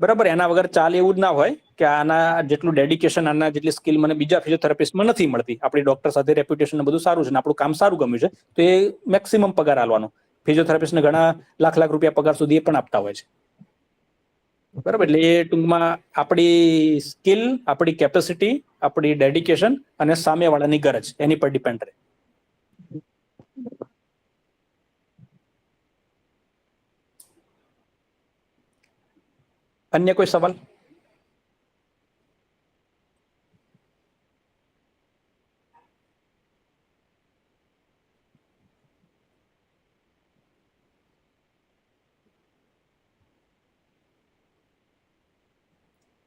બરાબર. એના વગર ચાલે એવું જ ના હોય કે આના જેટલું ડેડિકેશન, આના જેટલી સ્કિલ મને બીજા ફિઝિયોથેરાપિસ્ટમાં નથી મળતી, આપણી ડોક્ટર સાથે રેપ્યુટેશન બધું સારું છે ને આપણું કામ સારું ગમ્યું છે, તો એ મેક્સિમમ પગાર આલવાનો. ફિઝિયોથેરાપિસ્ટને ઘણા લાખ રૂપિયા પગાર સુધી એ પણ આપતા હોય છે, બરાબર. એટલે એ ટૂંકમાં આપણી સ્કિલ, આપણી કેપેસિટી, આપણી ડેડિકેશન અને સામેવાળાની ગરજ એની પર ડિપેન્ડ રહે. અન્ય કોઈ સવાલ?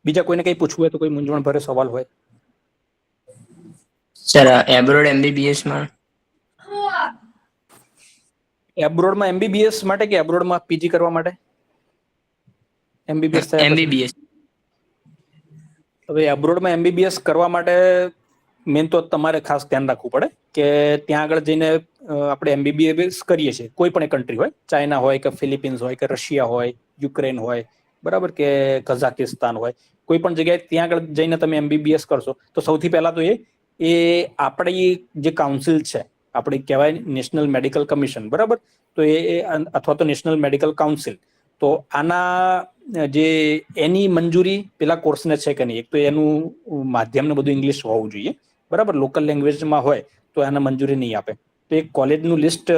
બીજા કોઈને કંઈ પૂછવું હોય તો, કોઈ મૂંઝવણ ભરે સવાલ હોય? સર, એબ્રોડ MBBS માં MBBS માટે કે એબ્રોડમાં પીજી કરવા માટે? MBBS થયા પછી? MBBS. હવે એબ્રોડમાં MBBS કરવા માટે મેન તો તમારે ખાસ ધ્યાન રાખવું પડે કે ત્યાં આગળ જઈને આપણે MBBS કરીએ છીએ, કોઈ પણ કન્ટ્રી હોય, ચાઇના હોય કે ફિલિપિન્સ હોય કે રશિયા હોય, યુક્રેન હોય, બરાબર, કે કઝાકિસ્તાન હોય, કોઈ પણ જગ્યાએ ત્યાં આગળ જઈને તમે MBBS કરશો તો સૌથી પહેલા તો એ આપણી જે કાઉન્સિલ છે, આપણી કહેવાય નેશનલ મેડિકલ કમિશન, બરાબર, તો એ અથવા તો નેશનલ મેડિકલ કાઉન્સિલ, તો આના જે એની મંજૂરી પેલા કોર્સને છે કે નહીં. એક તો એનું માધ્યમ ને બધું ઇંગ્લિશ હોવું જોઈએ, બરાબર. લોકલ લેંગ્વેજમાં હોય તો એને મંજૂરી નહીં આપે. તો એ કોલેજનું લિસ્ટ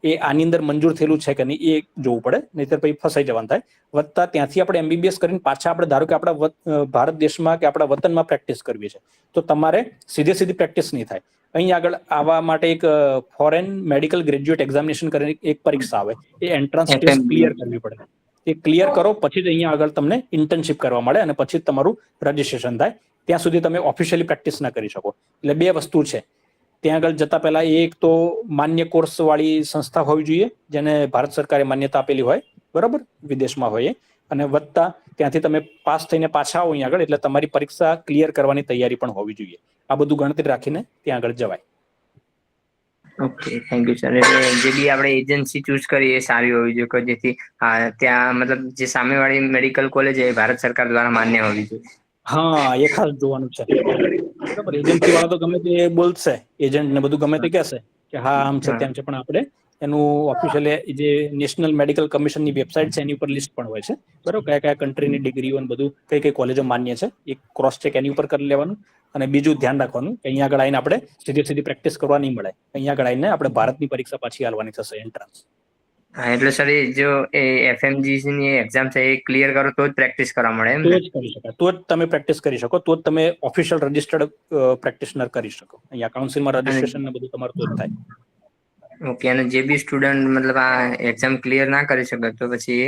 એ આની અંદર મંજૂર થયેલું છે કે નહીં એ જોવું પડે, નહીતર પછી ફસાઈ જવાનું થાય. વધતા ત્યાંથી આપણે MBBS કરીને પાછા આપણે ધારો કે આપણા ભારત દેશમાં કે આપણા વતનમાં પ્રેક્ટિસ કરવી છે તો તમારે સીધી પ્રેક્ટિસ નહીં થાય. અહીં આગળ આવવા માટે એક ફોરેન મેડિકલ ગ્રેજ્યુએટ એક્ઝામિનેશન કરીને એક પરીક્ષા આવે, એ એન્ટ્રન્સ ટેસ્ટ ક્લિયર કરવી પડે. એ ક્લિયર કરો પછી જ અહીંયા આગળ તમને ઇન્ટર્નશિપ કરવા મળે અને પછી તમારું રજીસ્ટ્રેશન થાય. ત્યાં સુધી તમે ઓફિશિયલી પ્રેક્ટિસ ના કરી શકો. એટલે બે વસ્તુ છે. ત્યાં આગળ જતા પહેલા એક તો માન્ય કોર્સ વાળી સંસ્થા હોવી જોઈએ જેને ભારત સરકારે માન્યતા આપેલી હોય, બરાબર, વિદેશમાં હોય, અને વધતા ત્યાંથી તમે પાસ થઈને પાછા આવો અહીં આગળ એટલે તમારી પરીક્ષા ક્લિયર કરવાની તૈયારી પણ હોવી જોઈએ. આ બધું ગણતરી રાખીને ત્યાં આગળ જવાય. Okay, thank you sir. એટલે જે બી આપણે એજન્સી ચૂઝ કરીએ એ સારી હોવી જોઈએ કે જેથી ત્યાં મતલબ જે સામેવાળી મેડિકલ કોલેજ એ ભારત સરકાર દ્વારા માન્ય હોવી જોઈએ. હા, એ ખાસ જોવાનું છે, બરાબર. એજન્સી વાળા તો ગમે તે બોલશે, એજન્ટ ને બધું ગમે તે કહેશે કે હા આમ છે તેમ છે, પણ આપણે એનું ઓફિશિયલી જે નેશનલ મેડિકલ કમિશનની વેબસાઇટ છે એની ઉપર લિસ્ટ પણ હોય છે, બરાબર. કયા કન્ટ્રીની ડિગ્રીઓ બધું કઈ કોલેજો માન્ય છે એ ક્રોસ ચેક એની ઉપર કરી લેવાનું. અને બીજું ધ્યાન રાખવાનું કે અહીંયા આગળ આવીને આપણે સીધી પ્રેક્ટિસ કરવા નહીં મળે. અહીંયા આગળ આવીને આપણે ભારતની પરીક્ષા પાછી આલવાની થશે, એન્ટ્રન્સ. હા, એટલે સર એ જો એ FMGC ની એક્ઝામ છે એ ક્લિયર કરો તો જ પ્રેક્ટિસ કરવા મળે એમ? તો જ કરી શકાય, તો જ તમે પ્રેક્ટિસ કરી શકો, તો જ તમે ઓફિશિયલ રજિસ્ટર્ડ પ્રેક્ટિશનર કરી શકો. અહીંયા કાઉન્સિલમાં રજિસ્ટ્રેશન ને બધું તમારું તો જ થાય. ઓકે, અને જે બી સ્ટુડન્ટ મતલબ આ એક્ઝામ ક્લિયર ના કરી શકે તો પછી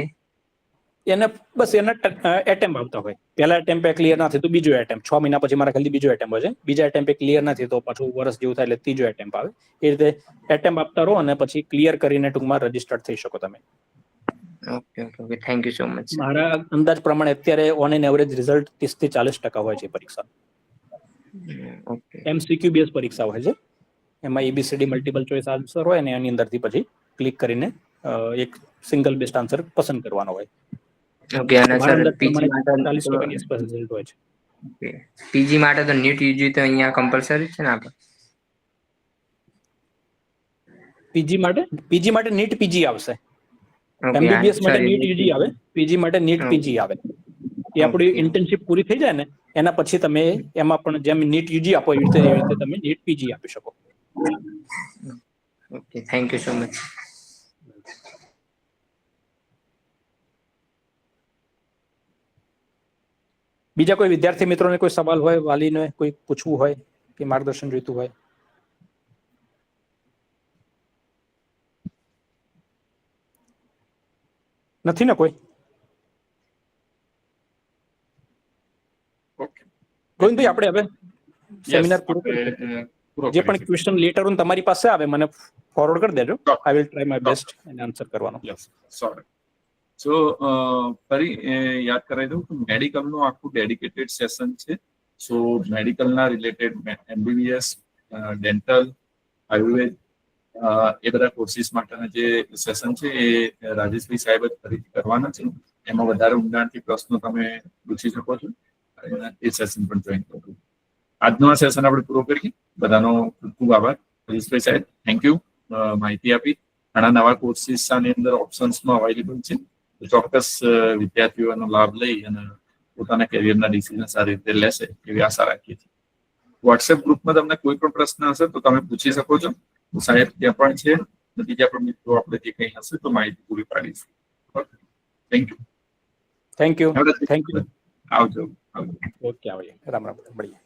એને બસ એના એટેમ્પ આવતા હોય. પહેલા એટેમ્પે ક્લિયર ના થાય તો બીજો એટેમ્પ, 6 મહિના પછી મારા ખાલી બીજો એટેમ્પ હોય છે. બીજા એટેમ્પે ક્લિયર ના થાય તો પાછું વર્ષ જેવું થાય એટલે ત્રીજો એટેમ્પ આવે. એ રીતે એટેમ્પ આપતા રહો અને પછી ક્લિયર કરીને ટૂંકમાં રજીસ્ટર્ડ થઈ શકો તમે. Okay okay okay, thank you so much. મારા અંદાજ પ્રમાણે અત્યારે ઓન એન એવરેજ રિઝલ્ટ 30 થી 40% હોય છે પરીક્ષા. ઓકે MCQ બેઝ પરીક્ષા હોય છે. એમાં ABCD મલ્ટિપલ ચોઇસ આન્સર હોય ને એની અંદરથી પછી ક્લિક કરીને એક સિંગલ બેસ્ટ આન્સર પસંદ કરવાનો હોય. ઓકે, અને મારા સર અંદાજ પીજી પ્રમાણે માટે 40% આસપાસ રિઝલ્ટ હોય છે. ઓકે, પીજી માટે તો નીટ યુજી તો અહીંયા કમ્પલસરી છે ને આપણે? પીજી માટે નીટ પીજી આવશે. ઓકે, MBBS માટે નીટ યુજી આવે, પીજી માટે નીટ પીજી આવે. એ આપણી Okay. ઇન્ટર્નશિપ પૂરી થઈ જાય ને એના પછી તમે એમાં પણ જેમ નીટ યુજી આપો એવી રીતે તમે નીટ પીજી આપી શકો. Okay, thank you so much. બીજા કોઈ વિદ્યાર્થી મિત્રોને કોઈ સવાલ હોય, વાલીને કોઈ પૂછવું હોય કે માર્ગદર્શન જોઈતું હોય? નથી ને કોઈ? ગોવિંદભાઈ, આપણે હવે સેમિનાર પૂરો કરીએ. જે પણ ક્વેશ્ચન લેટર ઓન તમારી પાસે આવે મને ફોરવર્ડ કરી દેજો. I will try my best એને આન્સર કરવાનો. સો ફરી યાદ કરાવી દઉં કે મેડિકલનું આખું ડેડિકેટેડ સેશન છે. સો મેડિકલના રિલેટેડ MBBS, ડેન્ટલ, આયુર્વેદ એ બધા કોર્સિસ માટેના જે સેશન છે એ રાજેશભાઈ સાહેબ જ ફરીથી કરવાના છે. એમાં વધારે ઊંડાણથી પ્રશ્નો તમે પૂછી શકો છો. એ સેશન પણ જોઈન કરો. આજનો આ સેશન આપણે પૂરો કરીએ. બધાનો ખૂબ ખૂબ આભાર. રાજેશભાઈ સાહેબ, થેન્ક યુ. માહિતી આપી. ઘણા નવા કોર્સિસ આની અંદર ઓપ્શન્સમાં અવેલેબલ છે. ચોક્કસ વિદ્યાર્થીઓનો લાભ લઈ અને પોતાના કેરિયરના ડિસિઝન સારી રીતે લેશે એવી આશા રાખીએ છીએ. વોટ્સએપ ગ્રુપમાં તમને કોઈ પણ પ્રશ્ન હશે તો તમે પૂછી શકો છો. સાહેબ ત્યાં પણ છે. બીજા પણ મિત્રો આપણે જે કંઈ હશે તો માહિતી પૂરી પાડીશું. Thank you. Thank you. આવજો. ઓકે, આવીએ. રામ રામ. મળીએ.